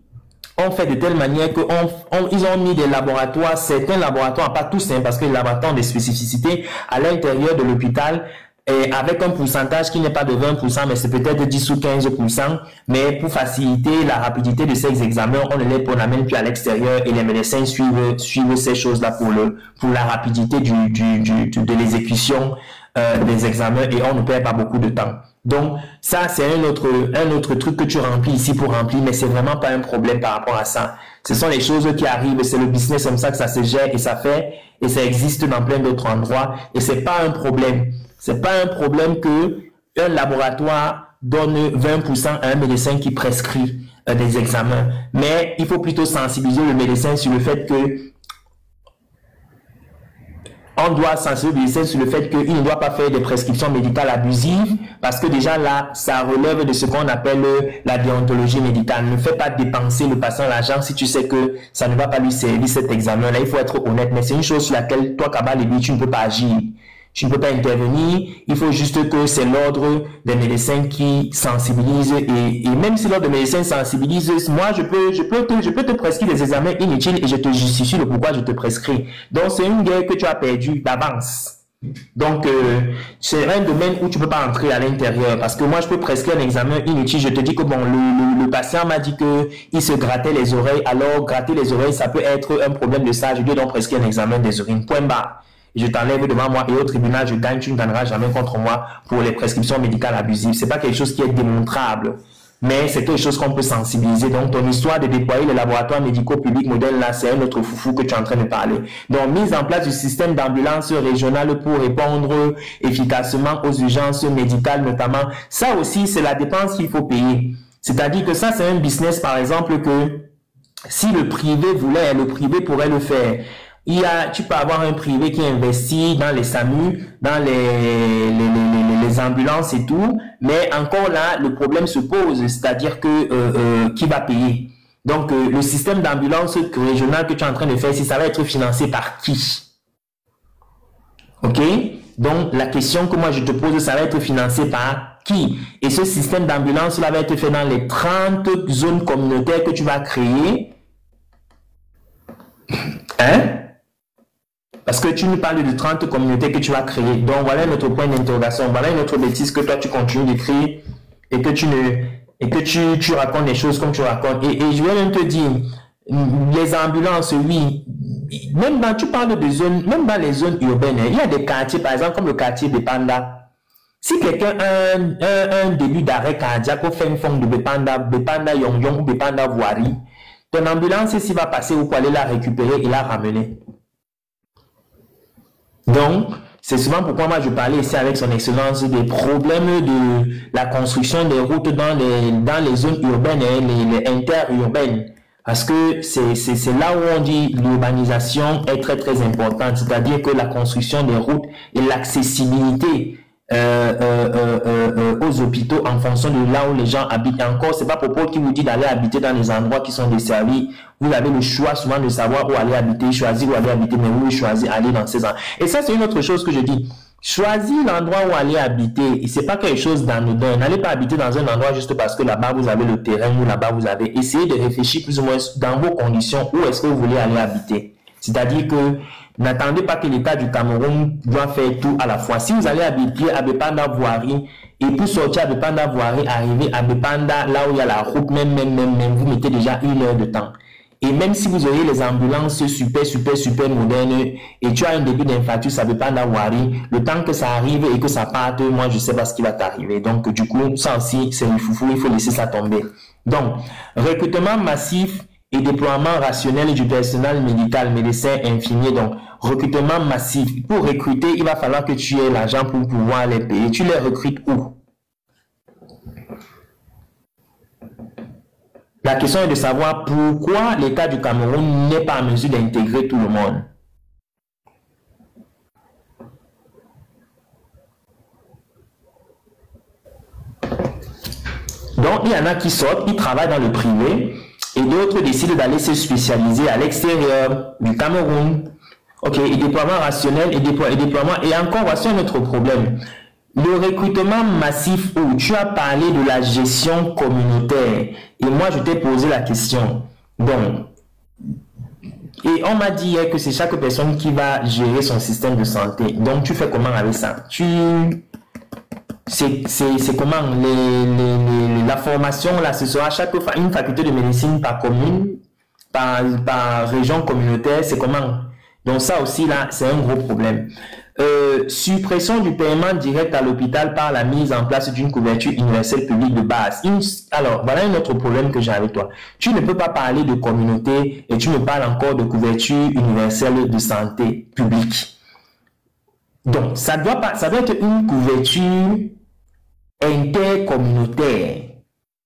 ont fait de telle manière qu'ils ont mis des laboratoires, certains laboratoires, pas tous, hein, parce que les laboratoires ont des spécificités à l'intérieur de l'hôpital, et avec un pourcentage qui n'est pas de 20%, mais c'est peut-être 10 ou 15%, mais pour faciliter la rapidité de ces examens, on n'amène plus à l'extérieur et les médecins suivent ces choses-là pour la rapidité de l'exécution des examens et on ne perd pas beaucoup de temps. Donc, ça, c'est un autre truc que tu remplis ici pour remplir, mais c'est vraiment pas un problème par rapport à ça. Ce sont les choses qui arrivent, c'est le business comme ça que ça se gère et ça fait, et ça existe dans plein d'autres endroits, et c'est pas un problème. C'est pas un problème que un laboratoire donne 20% à un médecin qui prescrit des examens. Mais il faut plutôt sensibiliser le médecin sur le fait que on doit sensibiliser sur le fait qu'il ne doit pas faire des prescriptions médicales abusives parce que déjà là, ça relève de ce qu'on appelle la déontologie médicale. Ne fais pas dépenser le patient l'argent si tu sais que ça ne va pas lui servir cet examen-là. Il faut être honnête, mais c'est une chose sur laquelle toi, Kabal, lui, tu ne peux pas agir. Tu ne peux pas intervenir, il faut juste que c'est l'ordre des médecins qui sensibilise et même si l'ordre des médecins sensibilise, moi je peux te prescrire des examens inutiles et je te justifie le pourquoi je te prescris. Donc c'est une guerre que tu as perdue d'avance. Donc c'est un domaine où tu peux pas entrer à l'intérieur parce que moi je peux prescrire un examen inutile, je te dis que bon le patient m'a dit que il se grattait les oreilles, alors gratter les oreilles ça peut être un problème de ça, je dois donc prescrire un examen des urines, point barre. Je t'enlève devant moi et au tribunal, je gagne, tu ne gagneras jamais contre moi pour les prescriptions médicales abusives. C'est pas quelque chose qui est démontrable, mais c'est quelque chose qu'on peut sensibiliser. Donc, ton histoire de déployer les laboratoires médicaux publics modernes, là, c'est un autre foufou que tu es en train de parler. Donc, mise en place du système d'ambulance régionale pour répondre efficacement aux urgences médicales, notamment. Ça aussi, c'est la dépense qu'il faut payer. C'est-à-dire que ça, c'est un business, par exemple, que si le privé voulait, le privé pourrait le faire. Tu peux avoir un privé qui investit dans les SAMU, dans les ambulances et tout, mais encore là, le problème se pose, c'est-à-dire que qui va payer? Donc, le système d'ambulance régionale que tu es en train de faire, si ça va être financé par qui? Ok? Donc, la question que moi je te pose, ça va être financé par qui? Et ce système d'ambulance là va être fait dans les 30 zones communautaires que tu vas créer. Hein? Parce que tu nous parles de 30 communautés que tu vas créer. Donc, voilà notre point d'interrogation. Voilà une autre bêtise que toi, tu continues d'écrire et que tu racontes les choses comme tu racontes. Et je vais même te dire, les ambulances, oui, même tu parles de zones, même dans les zones urbaines, il y a des quartiers, par exemple, comme le quartier de Bepanda. Si quelqu'un a un début d'arrêt cardiaque au fin fond de Bepanda Yongyong ou Bepanda Voirie, ton ambulance, s'il va passer ou pour aller la récupérer et la ramener. Donc, c'est souvent pourquoi moi je parlais ici avec son excellence des problèmes de la construction des routes dans les zones urbaines et les interurbaines. Parce que c'est là où on dit l'urbanisation est très très importante. C'est-à-dire que la construction des routes et l'accessibilité aux hôpitaux en fonction de là où les gens habitent. Et encore, c'est pas propos qui vous dit d'aller habiter dans les endroits qui sont desservis. Vous avez le choix souvent de savoir où aller habiter, choisir où aller habiter, mais vous choisissez aller dans ces endroits. Et ça, c'est une autre chose que je dis. Choisir l'endroit où aller habiter, et c'est pas quelque chose d'anodin. N'allez pas habiter dans un endroit juste parce que là-bas vous avez le terrain ou là-bas vous avez. Essayez de réfléchir plus ou moins dans vos conditions où est-ce que vous voulez aller habiter. C'est-à-dire que n'attendez pas que l'État du Cameroun doit faire tout à la fois. Si vous allez habiter à Bepanda Voirie et pour sortir à Bepanda Voirie, arriver à Bepanda, là où il y a la route, même, vous mettez déjà 1 heure de temps. Et même si vous auriez les ambulances super modernes et tu as un début d'infarctus à Bepanda Voirie, le temps que ça arrive et que ça parte, moi je sais pas ce qui va t'arriver. Donc du coup, ça aussi, c'est une foufou, il faut laisser ça tomber. Donc, recrutement massif et déploiement rationnel du personnel médical, médecin, infirmier. Donc, recrutement massif. Pour recruter, il va falloir que tu aies l'argent pour pouvoir les payer. Tu les recrutes où? La question est de savoir pourquoi l'État du Cameroun n'est pas en mesure d'intégrer tout le monde. Donc, il y en a qui sortent, ils travaillent dans le privé, et d'autres décident d'aller se spécialiser à l'extérieur du Cameroun. Ok, et déploiement rationnel et déploiement. Et encore, voici un autre problème. Le recrutement massif où tu as parlé de la gestion communautaire. Et moi, je t'ai posé la question. Donc, et on m'a dit que c'est chaque personne qui va gérer son système de santé. Donc, tu fais comment avec ça? C'est comment la formation là, ce sera une faculté de médecine par commune, par région communautaire, c'est comment? Donc ça aussi là, c'est un gros problème. Suppression du paiement direct à l'hôpital par la mise en place d'une couverture universelle publique de base. Alors, voilà un autre problème que j'ai avec toi. Tu ne peux pas parler de communauté et tu me parles encore de couverture universelle de santé publique. Donc, ça doit être une couverture intercommunautaire.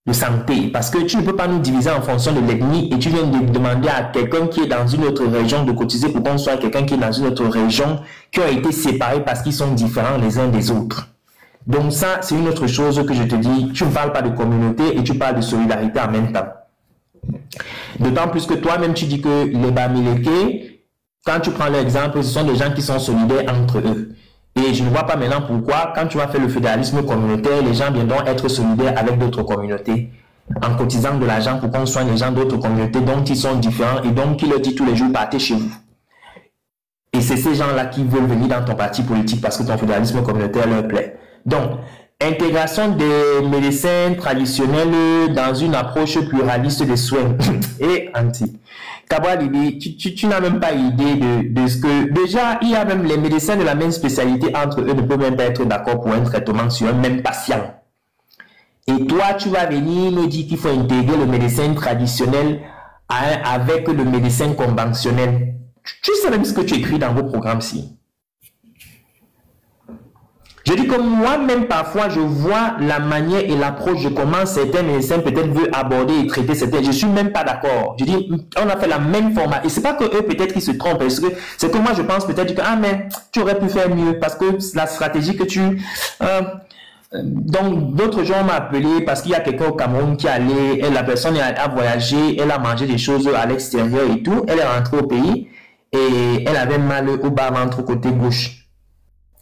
de santé, parce que tu ne peux pas nous diviser en fonction de l'ethnie et tu viens de demander à quelqu'un qui est dans une autre région de cotiser pour qu'on soit quelqu'un qui est dans une autre région, qui ont été séparés parce qu'ils sont différents les uns des autres. Donc ça, c'est une autre chose que je te dis. Tu ne parles pas de communauté et tu parles de solidarité en même temps. D'autant plus que toi-même, tu dis que les Bamileke, quand tu prends l'exemple, ce sont des gens qui sont solidaires entre eux. Et je ne vois pas maintenant pourquoi, quand tu vas faire le fédéralisme communautaire, les gens viendront être solidaires avec d'autres communautés, en cotisant de l'argent pour qu'on soigne les gens d'autres communautés dont ils sont différents et donc qui leur dit tous les jours, partez chez vous. Et c'est ces gens-là qui veulent venir dans ton parti politique parce que ton fédéralisme communautaire leur plaît. Donc, intégration des médecins traditionnels dans une approche pluraliste des soins. Et anti. Cabral, tu n'as même pas idée de ce que... Déjà, il y a même les médecins de la même spécialité entre eux ne peuvent même pas être d'accord pour un traitement sur un même patient. Et toi, tu vas venir me dire qu'il faut intégrer le médecin traditionnel avec le médecin conventionnel. Tu sais même ce que tu écris dans vos programmes-ci. Je dis que moi-même, parfois, je vois la manière et l'approche de comment certains médecins peut-être veulent aborder et traiter certains. Je ne suis même pas d'accord. Je dis, on a fait la même format. Et c'est pas que eux, peut-être, qu'ils se trompent. C'est que moi, je pense peut-être que, ah, mais tu aurais pu faire mieux parce que la stratégie que tu... donc, d'autres gens m'ont appelé parce qu'il y a quelqu'un au Cameroun qui allait, la personne a voyagé, elle a mangé des choses à l'extérieur et tout. Elle est rentrée au pays et elle avait mal au bas-ventre côté gauche.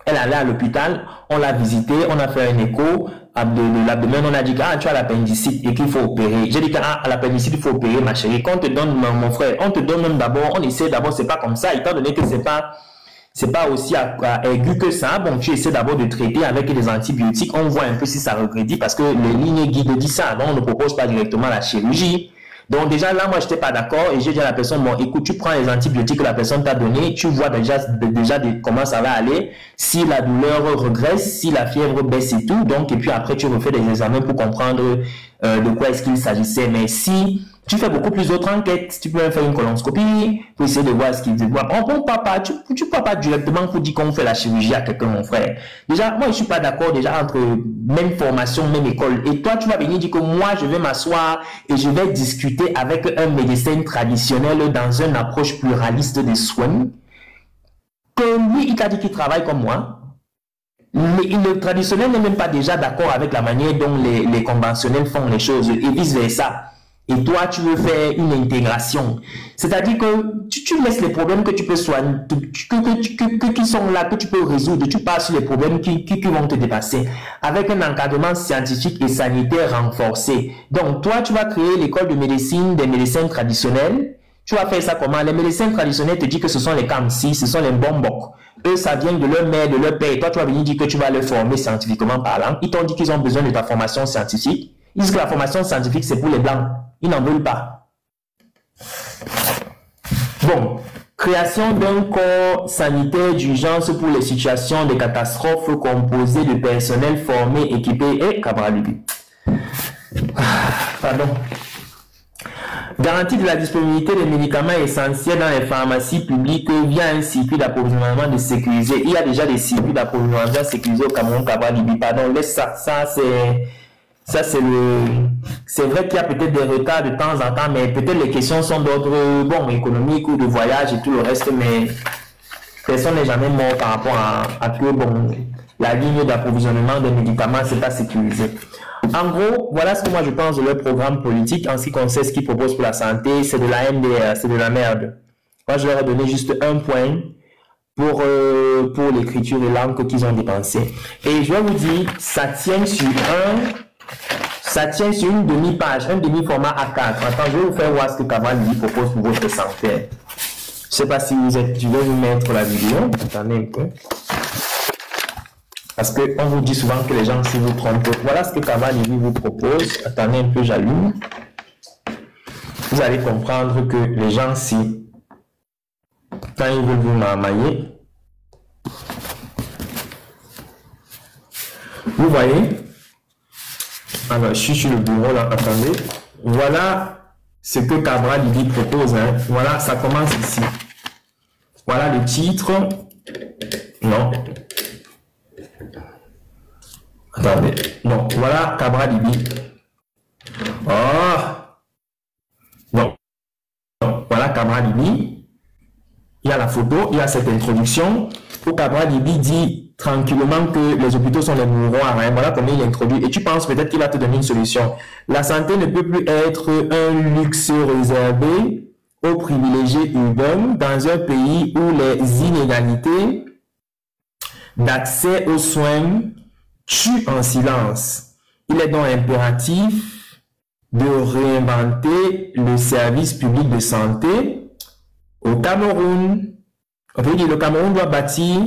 Elle allait à l'hôpital, on l'a visité, on a fait un écho de l'abdomen, on a dit que ah, tu as l'appendicite et qu'il faut opérer. J'ai dit que ah, l'appendicite, il faut opérer, ma chérie. Quand on te donne, mon frère, on te donne même d'abord, on essaie d'abord, c'est pas comme ça, étant donné que c'est pas aussi aigu que ça. Bon, tu essaies d'abord de traiter avec des antibiotiques, on voit un peu si ça regrédit parce que les lignes guides disent ça. Donc, on ne propose pas directement la chirurgie. Donc déjà là, moi, je n'étais pas d'accord et j'ai dit à la personne, bon, écoute, tu prends les antibiotiques que la personne t'a donné, tu vois déjà comment ça va aller, si la douleur regresse, si la fièvre baisse et tout, donc, et puis après, tu refais des examens pour comprendre de quoi est-ce qu'il s'agissait. Mais si tu fais beaucoup plus d'autres enquêtes, tu peux même faire une colonoscopie pour essayer de voir ce qu'il dit. Tu ne peux pas directement pour dire qu'on fait la chirurgie à quelqu'un, mon frère. Déjà, moi, je ne suis pas d'accord déjà entre même formation, même école. Et toi, tu vas venir dire que moi, je vais m'asseoir et je vais discuter avec un médecin traditionnel dans une approche pluraliste des soins. Que lui, il t'a dit qu'il travaille comme moi. Le traditionnel n'est même pas déjà d'accord avec la manière dont les conventionnels font les choses et vice-versa. Et toi, tu veux faire une intégration. C'est-à-dire que tu laisses les problèmes que tu peux soigner, qui sont là, que tu peux résoudre. Tu passes sur les problèmes qui vont te dépasser. Avec un encadrement scientifique et sanitaire renforcé. Donc, toi, tu vas créer l'école de médecine des médecins traditionnels. Tu vas faire ça comment? Les médecins traditionnels te disent que ce sont les Kamsi, ce sont les Bombok. Eux, ça vient de leur mère, de leur père. Et toi, tu vas venir dire que tu vas les former scientifiquement parlant. Ils t'ont dit qu'ils ont besoin de ta formation scientifique. Ils disent que la formation scientifique, c'est pour les Blancs. Ils n'en veulent pas. Bon, création d'un corps sanitaire d'urgence pour les situations de catastrophes composé de personnel formé, équipé et Cabralibi. Pardon. Garantie de la disponibilité des médicaments essentiels dans les pharmacies publiques via un circuit d'approvisionnement sécurisé. Il y a déjà des circuits d'approvisionnement sécurisés au Cameroun, Cabralibi. Pardon, laisse ça. C'est vrai qu'il y a peut-être des retards de temps en temps, mais peut-être les questions sont d'ordre économique ou de voyage et tout le reste, mais personne n'est jamais mort par rapport à que la ligne d'approvisionnement des médicaments c'est pas sécurisé. En gros, voilà ce que moi je pense de leur programme politique en ce qui concerne ce qu'ils proposent pour la santé, c'est de la MDR, c'est de la merde. Moi je leur ai donné juste un point pour l'écriture et l'encre qu'ils ont dépensé. Et je vais vous dire, ça tient sur une demi-page, un demi-format A4. Attends, je vais vous faire voir ce que Cabral lui propose pour votre santé. Je ne sais pas si vous êtes... Je vais vous mettre la vidéo. Attendez un peu. Parce qu'on vous dit souvent que les gens si vous trompent. Voilà ce que Cabral lui vous propose. Attendez un peu, j'allume. Vous allez comprendre que les gens si... Quand ils veulent vous marmailler... Vous voyez? Alors, je suis sur le bureau là, attendez. Voilà ce que Cabral lui propose. Hein. Voilà, ça commence ici. Voilà le titre. Non. Attendez. Non, voilà Cabral Libi. Oh! Non. Voilà Camara Libye. Il y a la photo, il y a cette introduction où Camara Libye dit tranquillement que les hôpitaux sont les mouroirs. Hein. Voilà comment il introduit. Et tu penses peut-être qu'il va te donner une solution. La santé ne peut plus être un luxe réservé aux privilégiés urbains dans un pays où les inégalités d'accès aux soins tuent en silence. Il est donc impératif de réinventer le service public de santé au Cameroun. On peut dire que le Cameroun doit bâtir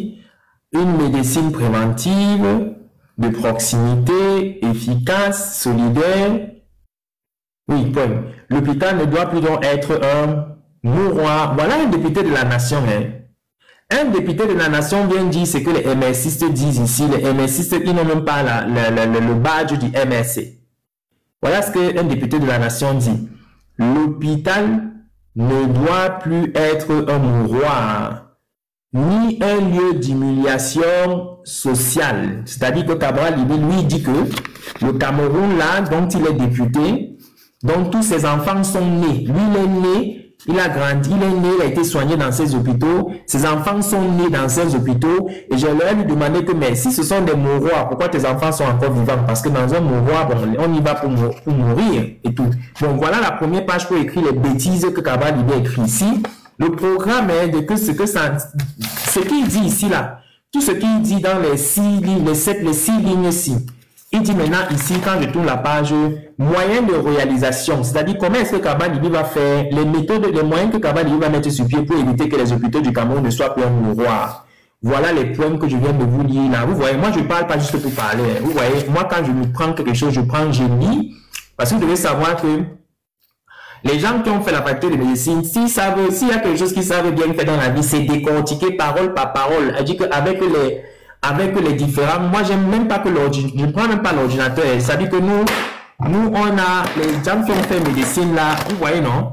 une médecine préventive de proximité, efficace, solidaire. Oui, point. L'hôpital ne doit plus donc être un mouroir. Voilà un député de la nation. Hein. Un député de la nation vient dire ce que les MSistes disent ici. Les MSistes, ils n'ont même pas le badge du MSC. Voilà ce qu'un député de la nation dit. L'hôpital ne doit plus être un mouroir, ni un lieu d'humiliation sociale. C'est-à-dire que Cabral Libye, lui, dit que le Cameroun, là, dont il est député, dont tous ses enfants sont nés. Lui, il est né, il a grandi, il est né, il a été soigné dans ces hôpitaux. Ses enfants sont nés dans ces hôpitaux. Et je leur ai lui demandé que, mais si ce sont des mouroirs, pourquoi tes enfants sont encore vivants? Parce que dans un mouroir, bon, on y va pour mourir et tout. Bon, voilà la première page pour écrire les bêtises que Cabral Libye écrit ici. Le programme est de que ce qu'il dit ici, là, tout ce qu'il dit dans les 6 lignes, les 6 lignes-ci, il dit maintenant ici, quand je tourne la page, moyens de réalisation, c'est-à-dire comment est-ce que Cabral Libye va faire, les méthodes, les moyens que Cabral Libye va mettre sur pied pour éviter que les hôpitaux du Cameroun ne soient plus un mouroir. Voilà les points que je viens de vous lire là. Vous voyez, moi je ne parle pas juste pour parler. Vous voyez, moi quand je me prends quelque chose, je lis, parce que vous devez savoir que les gens qui ont fait la faculté de médecine, s'il y a quelque chose qu'ils savent bien faire dans la vie, c'est décortiquer parole par parole. C'est-à-dire qu'avec les différents, moi j'aime même pas que l'ordinateur, je ne prends même pas l'ordinateur. C'est-à-dire que nous on a les gens qui ont fait médecine là, vous voyez non?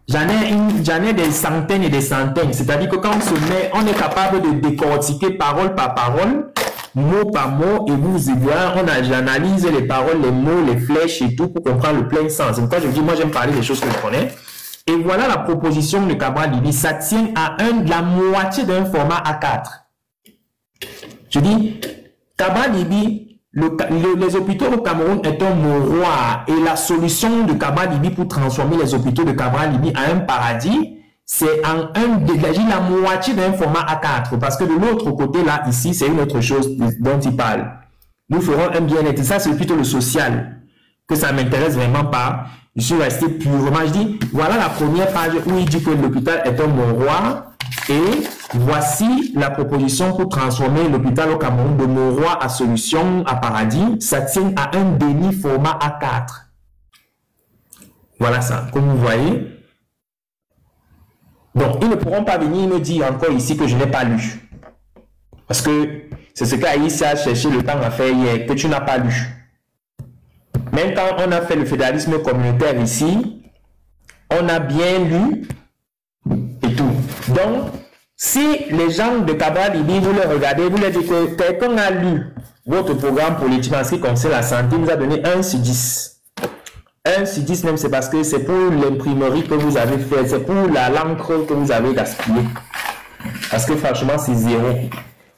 J'en ai des centaines et des centaines. C'est-à-dire que quand on se met, on est capable de décortiquer parole par parole, mot par mot, et j'analyse les paroles, les mots, les flèches et tout pour comprendre le plein sens. C'est pourquoi je dis, moi j'aime parler des choses que je connais. Et voilà la proposition de Cabral Libye. Ça tient à la moitié d'un format A4. Je dis, Cabral Libye, les hôpitaux au Cameroun est un mouroir. Et la solution de Cabral Libye pour transformer les hôpitaux de Cabral Libye en un paradis, c'est la moitié d'un format A4. Parce que de l'autre côté, là, ici, c'est une autre chose dont il parle. Nous ferons un bien-être. Ça, c'est plutôt le social. Que ça ne m'intéresse vraiment pas. Je suis resté purement. Je dis, voilà la première page où il dit que l'hôpital est un mouroir. Et voici la proposition pour transformer l'hôpital au Cameroun de mouroir à solution, à paradis. Ça tient à un déni format A4. Voilà ça, comme vous voyez. Donc, ils ne pourront pas venir me dire encore ici que je n'ai pas lu. Parce que c'est ce qu'Aïssa a cherché le temps à faire hier, que tu n'as pas lu. Même quand on a fait le fédéralisme communautaire ici, on a bien lu et tout. Donc, si les gens de Cabral Libye, vous les regardez, vous leur dites que quelqu'un a lu votre programme politique en ce qui concerne la santé, il vous a donné 1 sur 10. 1 sur 10 même, c'est parce que c'est pour l'imprimerie que vous avez fait, c'est pour l'encre que vous avez gaspillé. Parce que franchement, c'est 0.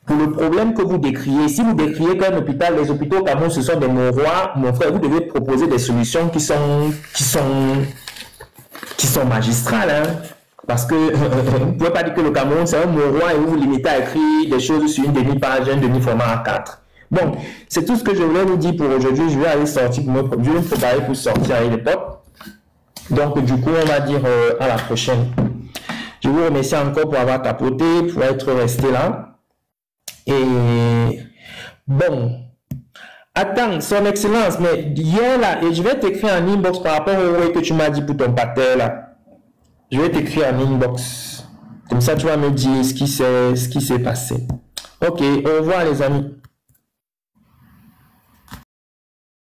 Pour le problème que vous décriez, si vous décriez qu'un hôpital, les hôpitaux au Cameroun, ce sont des mouroirs, mon frère, vous devez proposer des solutions qui sont magistrales. Hein? Parce que vous ne pouvez pas dire que le Cameroun, c'est un mouroir et vous vous limitez à écrire des choses sur une demi-page, un demi-format A4. Bon, c'est tout ce que je voulais vous dire pour aujourd'hui. Je vais aller sortir, je vais me préparer pour sortir avec le top. Donc, du coup, on va dire à la prochaine. Je vous remercie encore pour avoir capoté, pour être resté là. Et bon, attends, son excellence, mais hier là, et je vais t'écrire en inbox par rapport au way que tu m'as dit pour ton pater là. Je vais t'écrire en inbox. Comme ça, tu vas me dire ce qui s'est passé. Ok, au revoir les amis.